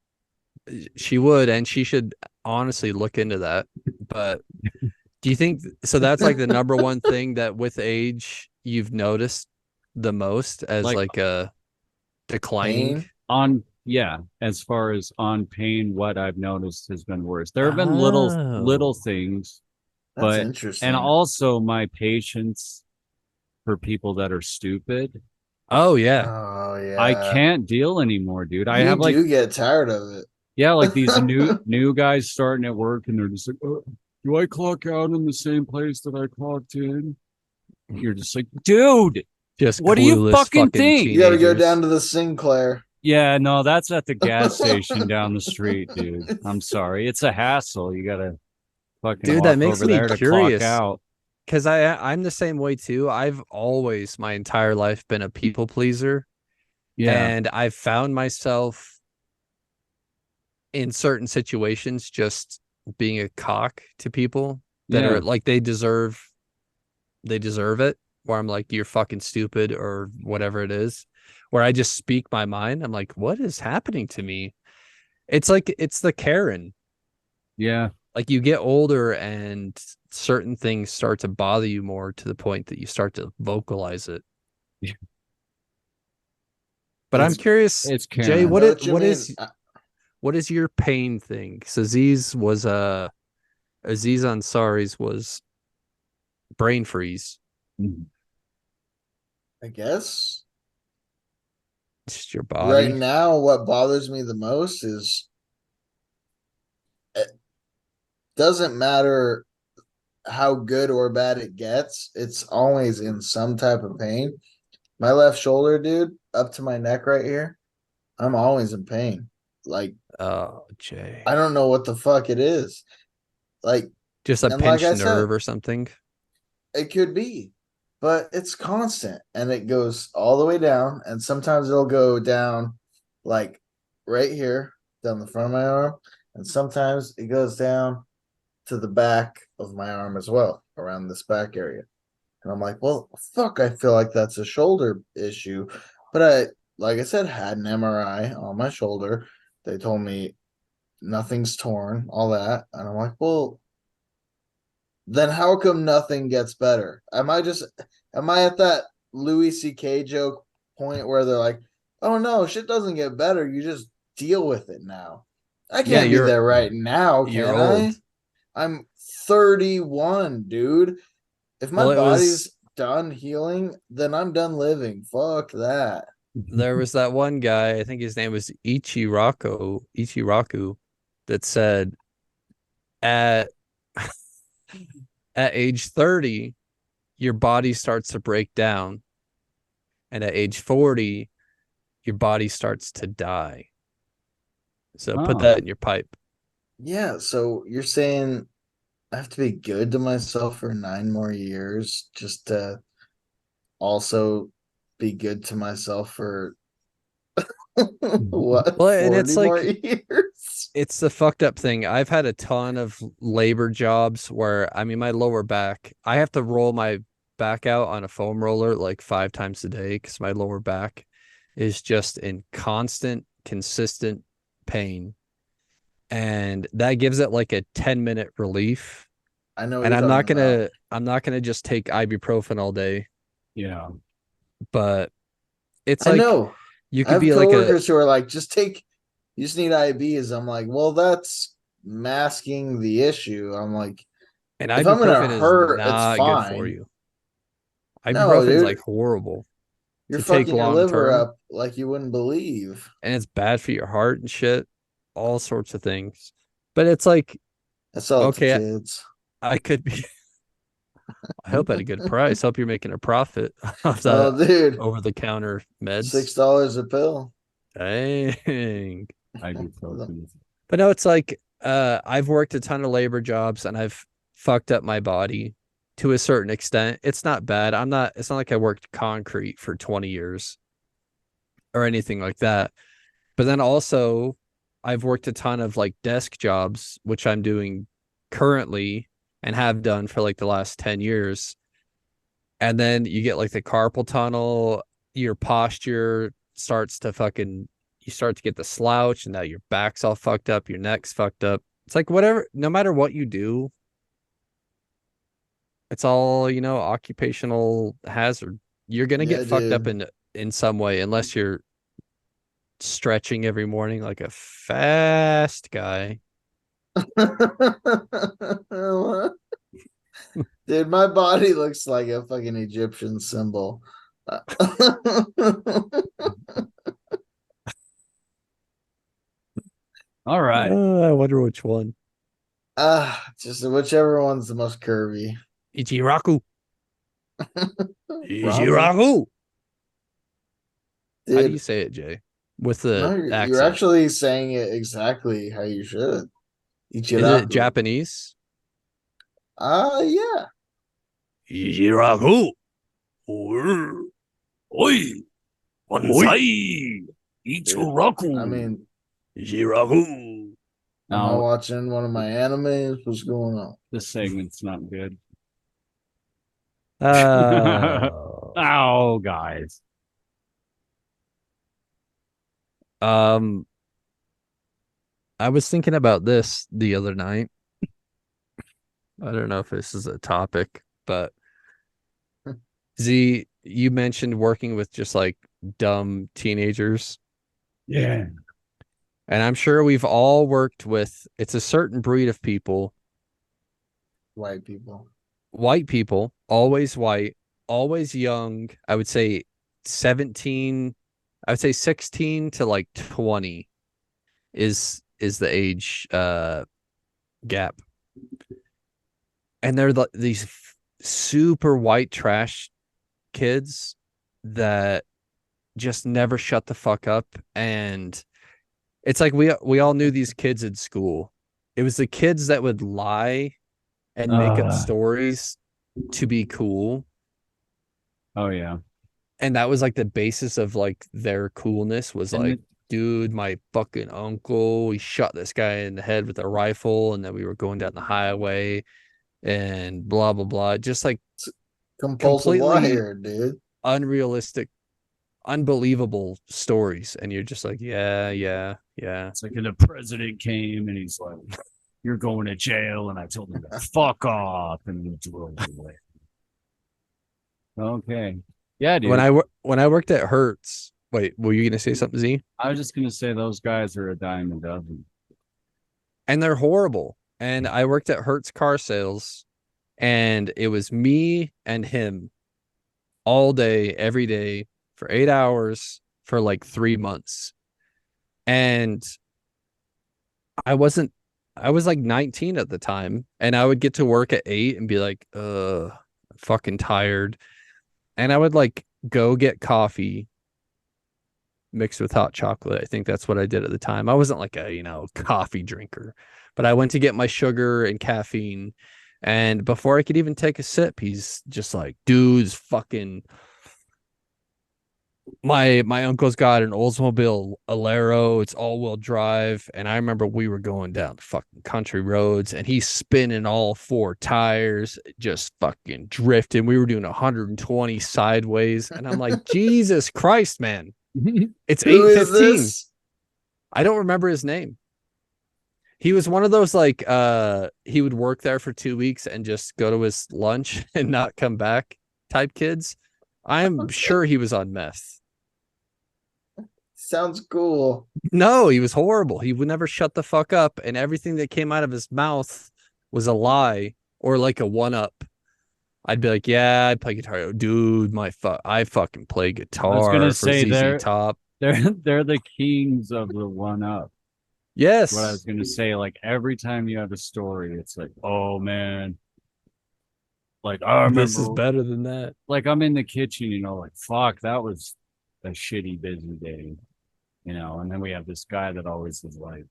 she would, and she should honestly look into that. But do you think so? That's like the number one thing that with age you've noticed the most as Like- like a declining. Pain? As far as on pain, what I've noticed has been worse. There have been little Oh. things, That's but interesting. and also my patience for people that are stupid. Oh yeah, Oh yeah. I can't deal anymore, dude. I You have like do get tired of it. like these new guys starting at work, and they're just like, oh, do I clock out in the same place that I clocked in? You're just like, dude. just What do you clueless fucking think? You gotta go teenagers. down to the Sinclair. Yeah, no, that's at the gas station down the street, dude. I'm sorry. It's a hassle. You gotta fucking Dude, walk that makes over me there to curious. clock out. because I'm the same way too. I've always my entire life been a people pleaser, Yeah. and I've found myself in certain situations just being a cock to people that Yeah. are like they deserve it. Where I'm like, you're fucking stupid or whatever it is. Where I just speak my mind. I'm like, what is happening to me? It's like it's the Karen. Yeah. Like you get older and certain things start to bother you more to the point that you start to vocalize it. Yeah. But I'm It's- curious, It's Jay, I Karen. know what you mean. what is your pain thing? 'Cause Aziz Ansari's was brain freeze. Mhm. I guess It's just your right body. now, what bothers me the most is it doesn't matter how good or bad it gets, it's always in some type of pain. My left shoulder, dude, up to my neck right here, I'm always in pain. Like, Oh, Jay. I don't know what the fuck it is. Like, Just a and like pinched I said, nerve or something. it could be, but it's constant and it goes all the way down. And sometimes it'll go down like right here, down the front of my arm. And sometimes it goes down to the back of my arm as well, around this back area. And I'm like, well, fuck, I feel like that's a shoulder issue. But like I said, had an MRI on my shoulder. They told me nothing's torn, all that. And I'm like, well, then how come nothing gets better? Am I at that Louis C.K. joke point where they're like, oh no, shit doesn't get better. You just deal with it now. I Yeah, can't be there right now, you're can I? old. I'm 31, dude. If my Well, it was body's done healing, then I'm done living. Fuck that. there was that one guy, I think his name was Ichiraku, that said at at age 30, your body starts to break down. And at age 40, your body starts to die. So put Oh. that in your pipe. Yeah, so you're saying I have to be good to myself for 9 more years just to also be good to myself for what, Well, and 40 it's more like years? it's the fucked up thing. I've had a ton of labor jobs where I mean my lower back, I have to roll my back out on a foam roller like 5 times a day because my lower back is just in constant, consistent pain. And that gives it like a 10-minute relief. I know what And you're talking about. I'm not gonna just take ibuprofen all day, Yeah. but it's I like know. you I could have be like a coworkers who are like, you just need IBs. I'm like, well, that's masking the issue. I'm like, and if I'm gonna ibuprofen is hurt, it's not good for fine. you. No, Ibuprofen's like dude, horrible you're to take fucking your long liver term, up like you wouldn't believe. and it's bad for your heart and shit, all sorts of things. But it's like, I sell it to okay, kids. I could be. I hope at a good price. Hope you're making a profit off Oh, that dude, over the counter meds. $6 a pill. Dang. Ibuprofen. But no, it's like I've worked a ton of labor jobs and I've fucked up my body to a certain extent. It's not bad. It's not like I worked concrete for 20 years or anything like that. But then also I've worked a ton of like desk jobs, which I'm doing currently and have done for like the last 10 years. And then you get like the carpal tunnel, your posture starts to you start to get the slouch, and now your back's all fucked up, your neck's fucked up. It's like whatever, no matter what you do, it's all, occupational hazard. You're gonna Yeah, get fucked up dude. in some way unless you're stretching every morning like a fast guy. Dude, my body looks like a fucking Egyptian symbol. All right. I wonder which one. Just whichever one's the most curvy. Ichiraku. Ramen. Ichiraku. How do Dude, you say it, Jay? With no, the you're accent. actually saying it exactly how you should. Is it Ichiraku. Japanese? Yeah. Yiragu. Oi. Bonsai. Ichiraku. I mean, Yiragu. am I No, watching one of my animes? What's going on? this segment's not good. Uh, Oh, guys. I was thinking about this the other night. I don't know if this is a topic, but Z, you mentioned working with just like dumb teenagers. Yeah. And I'm sure we've all worked with, it's a certain breed of people, White people. white people, always white, always young. I would say 17, I would say 16 to like 20 is the age gap. And they're these super white trash kids that just never shut the fuck up. And it's like we all knew these kids in school. It was the kids that would lie and make up stories to be cool. Oh, yeah. And that was like the basis of like their coolness was And like, dude, my fucking uncle, he shot this guy in the head with a rifle, and then we were going down the highway and blah blah blah. Just like Compulsive completely liar, dude. unrealistic, unbelievable stories. And you're just like, yeah. It's like the president came and he's like, "You're going to jail," and I told him to fuck off, and he drove away. Okay. Yeah, dude. When I worked at Hertz, wait, were you gonna say something, Z? I was just gonna say those guys are a dime a dozen. And they're horrible. And I worked at Hertz car sales, and it was me and him all day, every day for 8 hours for like 3 months. And I was like 19 at the time, and I would get to work at 8 and be like, I'm fucking tired. And I would like go get coffee mixed with hot chocolate. I think that's what I did at the time. I wasn't like a, coffee drinker, but I went to get my sugar and caffeine. And before I could even take a sip, he's just like, dude's fucking, my uncle's got an Oldsmobile Alero. It's all-wheel drive. And I remember we were going down the fucking country roads, and he's spinning all 4 tires, just fucking drifting. We were doing 120 sideways. And I'm like, Jesus Christ, man. It's Who is 8:15. this? I don't remember his name. He was one of those like he would work there for 2 weeks and just go to his lunch and not come back type kids. I'm sure he was on meth. Sounds cool. No, he was horrible. He would never shut the fuck up, and everything that came out of his mouth was a lie or like a one-up. I'd be like, yeah, I play guitar. Dude, I fucking play guitar. I was gonna for say ZZ Top. they're the kings of the one up. Yes. What I was gonna say, like every time you have a story, it's like, oh man. Like I remember This is better than that. like I'm in the kitchen, like fuck, that was a shitty busy day. And then we have this guy that always is like,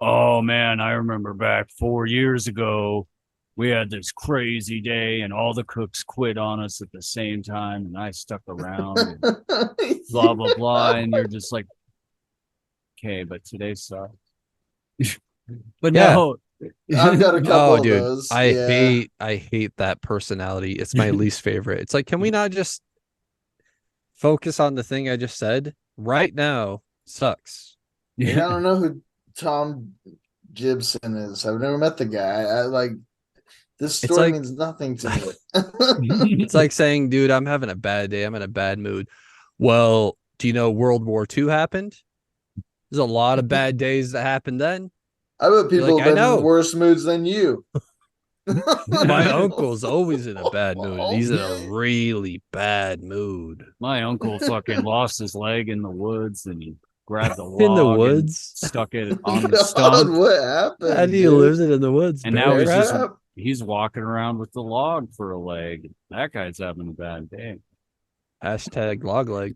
oh man, I remember back 4 years ago, we had this crazy day and all the cooks quit on us at the same time, and I stuck around and blah blah blah. And you're just like, okay, but today sucked. But Yeah. no, I've got a couple Oh, of dude, those. I Yeah. hate that personality. It's my least favorite. It's like, can we not just focus on the thing I just said right now? Sucks. I don't know who Tom Gibson is. I've never met the guy. I like this It's story like- means nothing to me. It's like saying, dude, I'm having a bad day. I'm in a bad mood. Well, do you know World War II happened? There's a lot of bad days that happened then. I bet people like, I have been know. in worse moods than you. My uncle's always in a bad mood. And he's in a really bad mood. my uncle fucking lost his leg in the woods, and he grabbed the log In the and woods? stuck it on the God, stump, what happened? How do you dude? lose it in the woods? and now bear? he's walking around with the log for a leg. That guy's having a bad day. Hashtag log leg.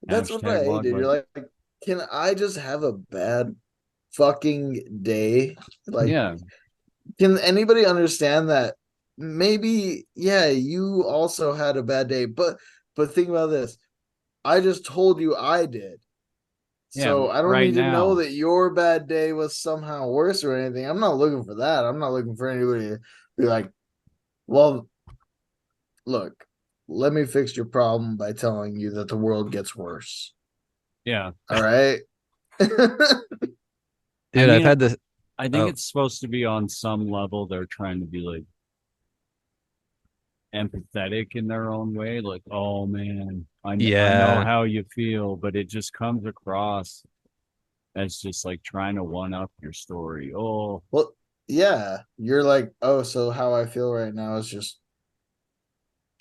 That's what Hashtag I hate, log dude. leg. You're like, can I just have a bad fucking day? Like, Yeah. can anybody understand that maybe, yeah, you also had a bad day, but think about this. I just told you I did. Yeah, So I don't right need to know now. that your bad day was somehow worse or anything. I'm not looking for that. I'm not looking for anybody to be like, well, look, let me fix your problem by telling you that the world gets worse. Yeah. All right. Dude, I've had this. I think Oh. it's supposed to be on some level. They're trying to be like empathetic in their own way. Like, oh man, I know Yeah. how you feel, but it just comes across as just like trying to one up your story. Oh, Well, yeah. You're like, oh, so how I feel right now is just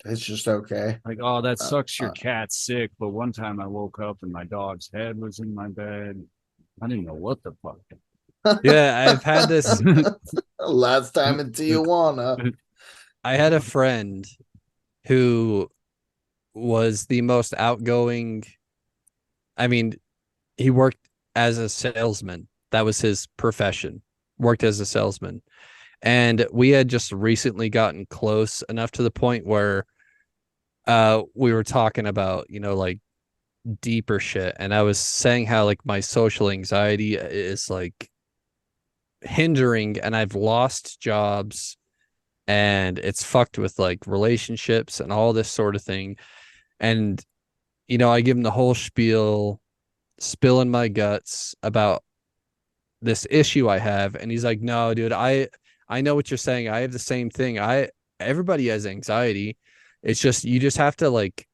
it's just okay. like, oh, that Uh, sucks. Your uh, cat's sick. But one time I woke up and my dog's head was in my bed. I didn't know what the fuck. Yeah, I've had this. Last time in Tijuana. I had a friend who was the most outgoing. I mean, he worked as a salesman. That was his profession. Worked as a salesman. And we had just recently gotten close enough to the point where we were talking about, like deeper shit. And I was saying how like my social anxiety is like hindering and I've lost jobs and it's fucked with like relationships and all this sort of thing. And I give him the whole spiel, spilling my guts about this issue I have, and he's like, "No, dude, I know what you're saying. I have the same thing. Everybody has anxiety. It's just you just have to like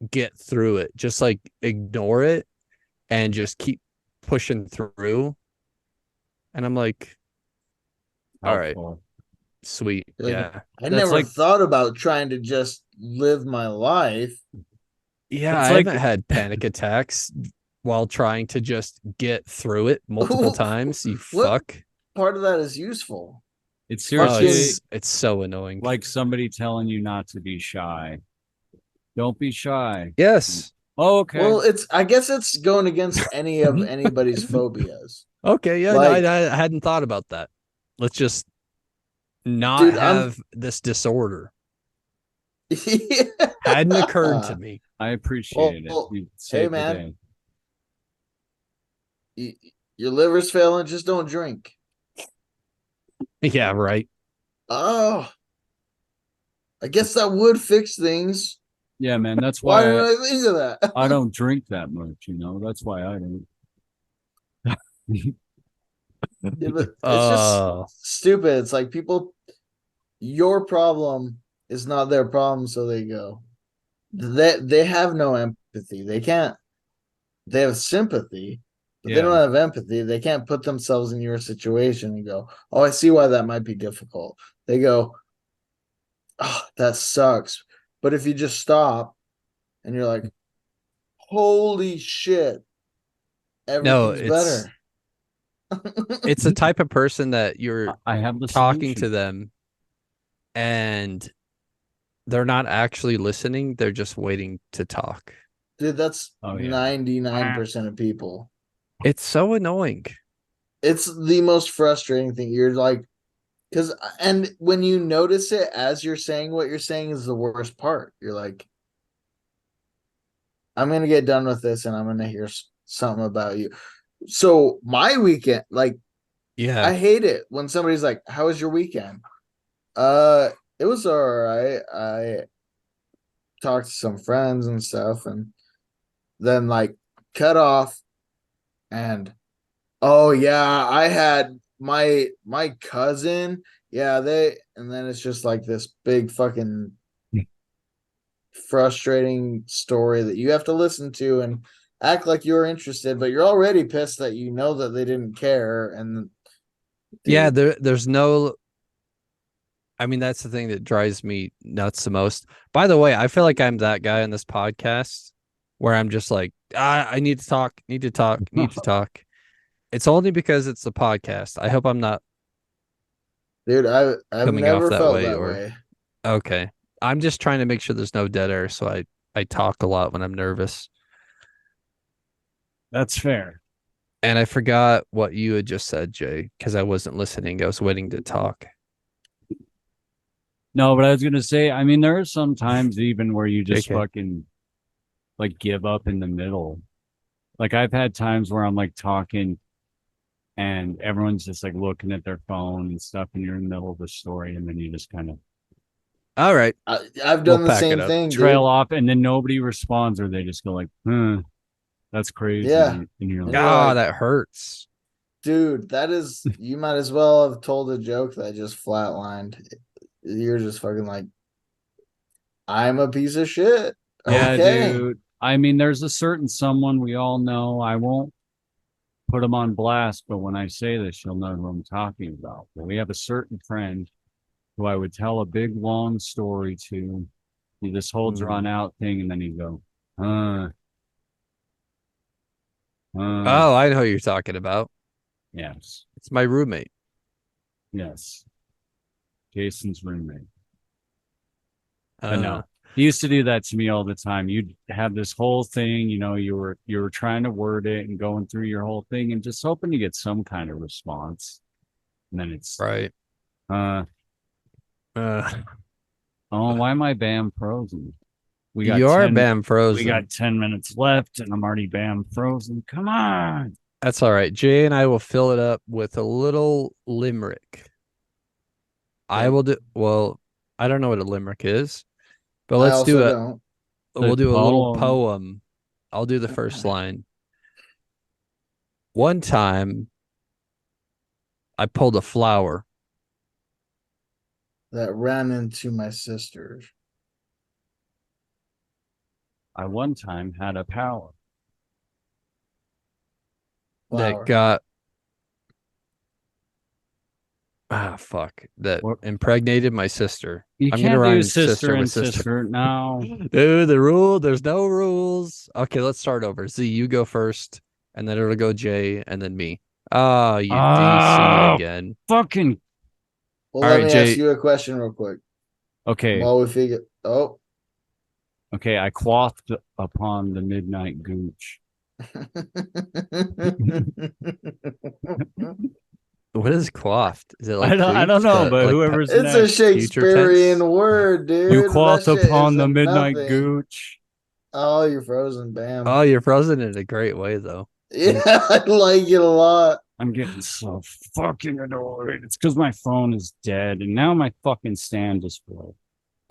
get through it. Just like ignore it and just keep pushing through." And I'm like, "All right, Helpful. sweet, Like, yeah." I That's never like- thought about trying to just live my life. Yeah, It's I like- haven't had panic attacks while trying to just get through it multiple times. You What? fuck. Part of that is useful. It's Oh, seriously it's so annoying. like somebody telling you not to be shy. Don't be shy. Yes. Oh, okay. Well, I guess it's going against any of anybody's phobias. Okay, yeah, Like- no, I hadn't thought about that. Let's just not Dude, have this disorder. Yeah. Hadn't occurred to me. I appreciate Well, it. You saved the man. day. Your liver's failing, just don't drink. Yeah, right. Oh, I guess that would fix things. Yeah, man. That's Why why didn't I think of that? I don't drink that much. That's why I don't. Yeah, but it's Oh. just stupid. It's like people, your problem is not their problem, so they go. They have no empathy. They can't. They have sympathy, but they Yeah. don't have empathy. They can't put themselves in your situation and go, "Oh, I see why that might be difficult." They go, "Oh, that sucks." But if you just stop and you're like, "Holy shit, everything's it's- better." It's the type of person that you're I have the talking solution. to them and they're not actually listening. They're just waiting to talk. Dude, that's Oh, yeah. 99% of people. It's so annoying. It's the most frustrating thing. You're like, and when you notice it as you're saying what you're saying is the worst part. You're like, I'm gonna get done with this and I'm gonna hear something about you. So my weekend, like, Yeah. I hate it when somebody's like, "How was your weekend?" It was all right. I talked to some friends and stuff, and then like cut off, and oh yeah, I had my cousin. Yeah, and then it's just like this big fucking frustrating story that you have to listen to and act like you're interested, but you're already pissed that you know that they didn't care. And Yeah, there's no. I mean, that's the thing that drives me nuts the most. By the way, I feel like I'm that guy on this podcast where I'm just like, I need to talk, need to talk, need to talk. It's only because it's the podcast. I hope I'm not dude, I've coming never off that felt way that or way. okay. I'm just trying to make sure there's no dead air, so I talk a lot when I'm nervous. That's fair. And I forgot what you had just said, Jay, because I wasn't listening. I was waiting to talk. No, but I was gonna say, I mean, there are some times even where you just JK. fucking like give up in the middle. Like I've had times where I'm like talking and everyone's just like looking at their phone and stuff, and you're in the middle of the story, and then you just kind of All right. I've We'll done the pack it same up. thing, dude. trail off, and then nobody responds, or they just go like, that's crazy. Yeah. And you're like, You're Ah, like, that hurts. dude, that is, you might as well have told a joke that just flatlined. You're just fucking like, I'm a piece of shit. yeah, Okay. dude. I mean, there's a certain someone we all know. I won't put them on blast, but when I say this, you'll know who I'm talking about. But we have a certain friend who I would tell a big long story to, this whole drawn out thing, and then he'd go, Oh, I know who you're talking about. yes, It's my roommate. yes, Jason's roommate. But Uh, no, he used to do that to me all the time. You'd have this whole thing, you were trying to word it and going through your whole thing and just hoping to get some kind of response. And then it's right. uh Uh, oh, why am I bam frozen? We got you are 10 bam we frozen. got 10 minutes left and I'm already bam frozen. Come on. That's all right. Jay and I will fill it up with a little limerick. I will do well, I don't know what a limerick is, but I let's also do it. don't. We'll do a little Poem. poem. I'll do the first line. One time I pulled a flower. That ran into my sisters. I one time had a power. Flower. That got fuck that What? impregnated my sister. You I'm gonna can't do rhyme sister with and sister. No. Dude, there's no rules. Okay, let's start over. Z, you go first, and then it'll go Jay, and then me. Ah, you DC Oh, again. fucking Well, All let right, me Jay. ask you a question real quick. okay. While we figure, oh, Okay, I quaffed upon the midnight gooch. What is quaffed? Is it like I don't creeped, know, but like whoever's it's a next. future tense? Shakespearean word, dude. You That quaffed shit upon is the midnight nothing. gooch. Oh, you're frozen. Bam. Oh, you're frozen in a great way, though. Yeah, I like it a lot. I'm getting so fucking annoyed. It's because my phone is dead, and now my fucking stand just broke.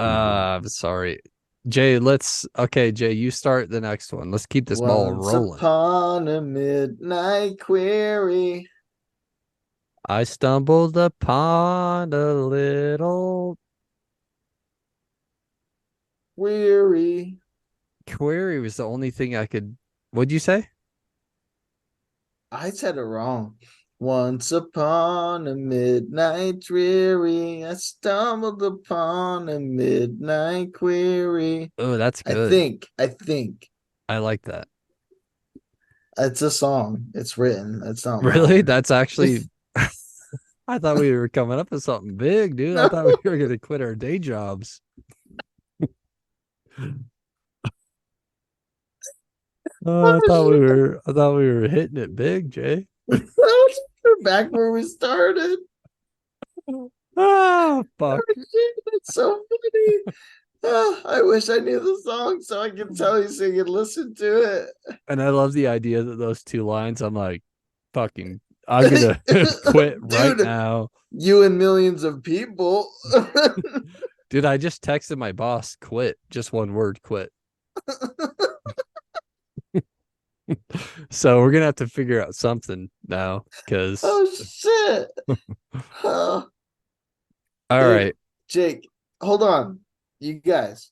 I'm sorry. Jay, Jay, you start the next one. Let's keep this ball Once rolling. upon a midnight query. I stumbled upon a little Weary. query was the only thing I could. What'd you say? I said it wrong. Once upon a midnight dreary, I stumbled upon a midnight query. Oh, that's I good. think I like that. it's a song. It's written. It's not Really? mine. That's actually. I thought we were coming up with something big, dude. I No. thought we were going to quit our day jobs. I thought we were hitting it big, Jay. We're back where we started. Ah, fuck. It's so funny. I wish I knew the song so I could tell you so you could listen to it. And I love the idea that those two lines, I'm like, fucking, I'm going to quit right Dude, now. You and millions of people. Dude, I just texted my boss, quit. Just one word, quit. So we're going to have to figure out something now because. Oh, shit. All Dude, right. Jake, hold on. You guys,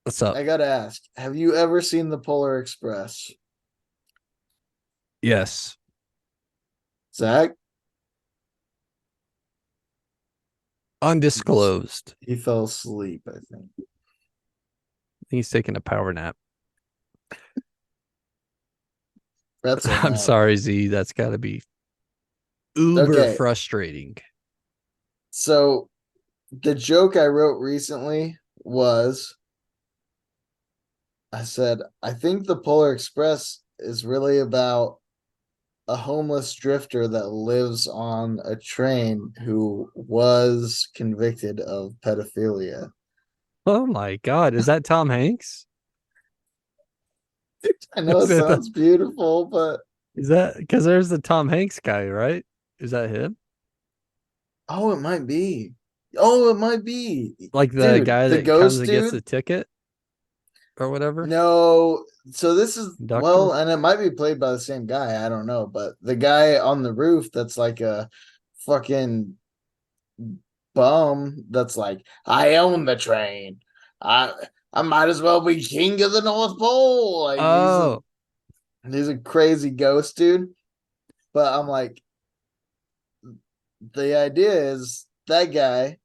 What's up? I gotta ask, have you ever seen the Polar Express? Yes. Zach? Undisclosed. He fell asleep, I think. He's taking a power nap. That's a I'm nap. sorry, Z. That's got to be uber Okay. frustrating. So the joke I wrote recently was I said, I think the Polar Express is really about a homeless drifter that lives on a train who was convicted of pedophilia. Oh my God, is that Tom Hanks? I know it sounds beautiful, but Is that because there's the Tom Hanks guy, right? Is that him? oh, it might be. Oh, it might be. Like the Dude, guy the that comes ghost and gets the dude? ticket or whatever? No. So this is Doctor? and it might be played by the same guy. I don't know, but the guy on the roof that's like a fucking bum that's like, I own the train. I I might as well be king of the North Pole. Like Oh, he's a crazy ghost dude. But I'm like, the idea is that guy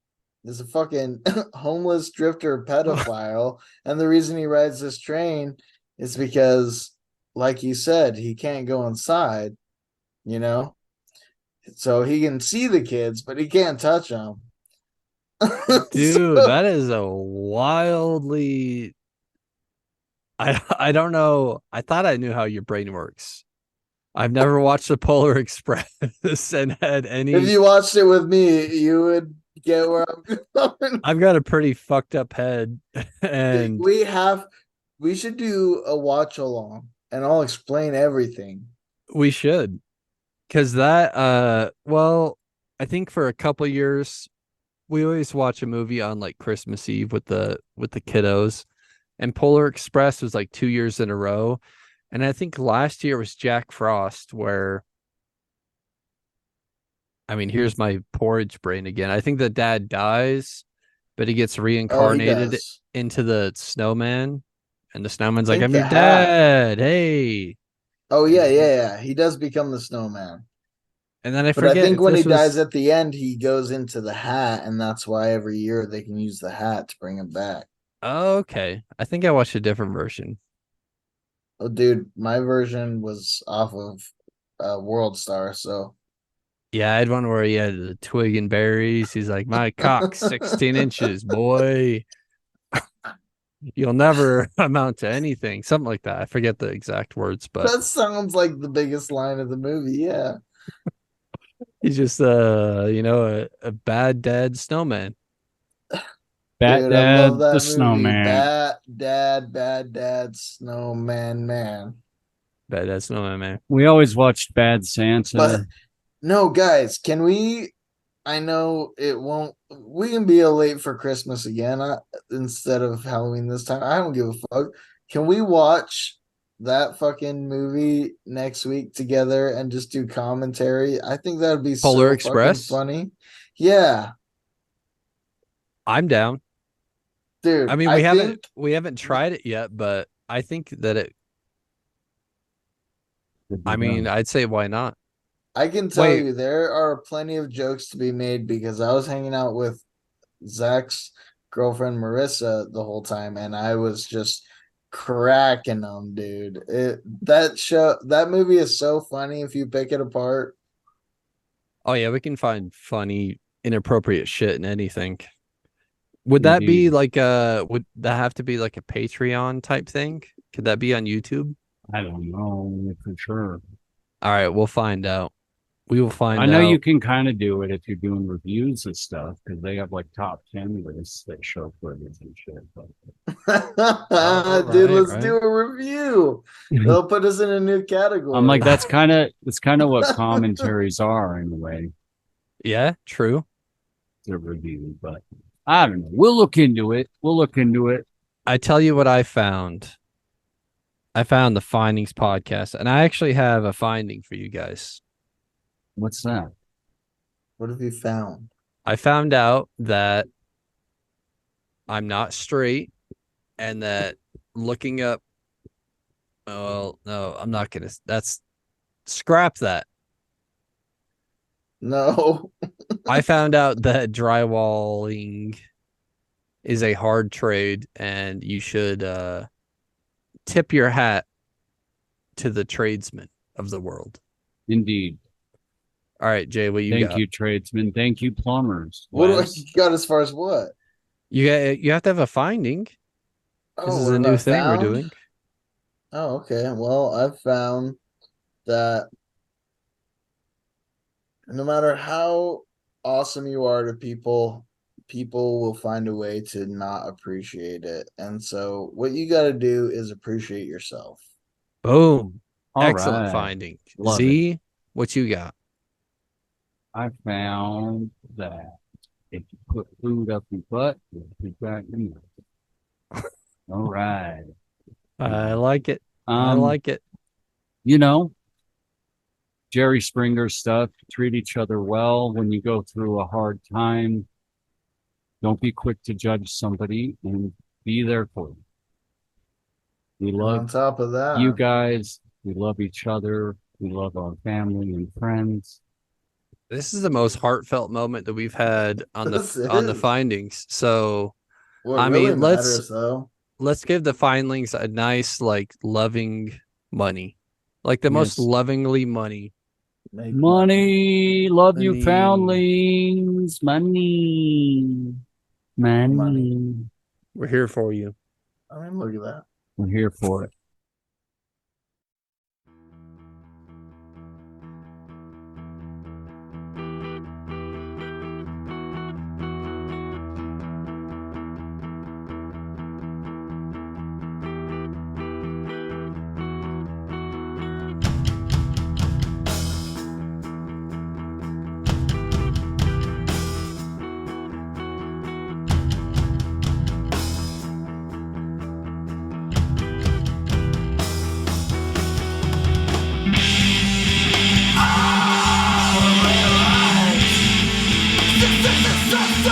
is a fucking homeless drifter pedophile, and the reason he rides this train is because, like you said, he can't go inside, you know, so he can see the kids, but he can't touch them. dude, that is a wildly. I don't know. I thought I knew how your brain works. I've never watched the Polar Express and had any. If you watched it with me, you would get where I'm going. I've got a pretty fucked up head, and We should do a watch along, and I'll explain everything. we should, because that. Well, I think for a couple years, we always watch a movie on like Christmas Eve with the kiddos, and Polar Express was like 2 years in a row, and I think last year was Jack Frost, where. I mean, here's my porridge brain again. I think the dad dies, but he gets Oh, he reincarnated does. into the snowman, and the snowman's I like, think "I'm the your hat. dad." Hey, Oh yeah. He does become the snowman. and then I But I forget think if when he this dies was. at the end, he goes into the hat, and that's why every year they can use the hat to bring him back. Oh, okay, I think I watched a different version. Oh, dude, my version was off of World Star, so Yeah, I had one where he had the twig and berries. He's like, "My cock's 16 inches, boy. You'll never amount to anything." Something like that. I forget the exact words, but that sounds like the biggest line of the movie. Yeah, he's just a bad dad snowman. Bat dude, I love Dad, the that movie. Snowman. Bad dad, snowman, man. Bad dad snowman, man. We always watched Bad But Santa. no, guys, can we? I know it won't. We can be a late for Christmas again instead of Halloween this time. I don't give a fuck. Can we watch that fucking movie next week together and just do commentary? I think that'd be Polar so fucking Express. funny. Yeah, I'm down. dude. I mean, I think we haven't tried it yet, but I think that it. I mean, I'd say why not? I can tell Wait, you there are plenty of jokes to be made because I was hanging out with Zach's girlfriend Marissa the whole time, and I was just cracking them, dude. That movie is so funny if you pick it apart. oh yeah, we can find funny, inappropriate shit in anything. Would that be Indeed. like would that have to be like a Patreon type thing? Could that be on YouTube? I don't know for sure. All right, we'll find out. We will find I know out. you can kind of do it if you're doing reviews of stuff because they have like top 10 lists that show footage and shit. Dude, right, let's right. do a review. They'll put us in a new category. I'm like, that's kind of what commentaries are in a way. Yeah, true. The review, but I don't know. We'll look into it. I tell you what I found. I found the Findings podcast, and I actually have a finding for you guys. What's that? What have you found? I found out that I'm not straight, and that looking up. Oh no, I'm not gonna. That's scrap that. No. I found out that drywalling is a hard trade, and you should tip your hat to the tradesmen of the world. Indeed. All right, Jay, what you Thank got? you, tradesmen. Thank you, plumbers. What do I Wes. got as far as what? You have to have a finding. This Oh, is what a have new I thing we're found? doing. Oh, okay. Well, I've found that No matter how awesome you are to people, people will find a way to not appreciate it. And so what you got to do is appreciate yourself. Boom. All Excellent right. finding. Love it. Z, what you got? I found that if you put food up your butt, you got your mouth. All right. I like it. I like it. You know, Jerry Springer stuff, treat each other well when you go through a hard time. Don't be quick to judge somebody and be there for them. We And love on top of that, you guys. We love each other. We love our family and friends. This is the most heartfelt moment that we've had on the This is. findings. So what I really mean, matters though, let's give the findlings a nice, like, loving money, like the most Yes. lovingly money. make Money, love you, Money. foundlings. Money. Money. We're here for you. I mean, look at that. We're here for it. Success is just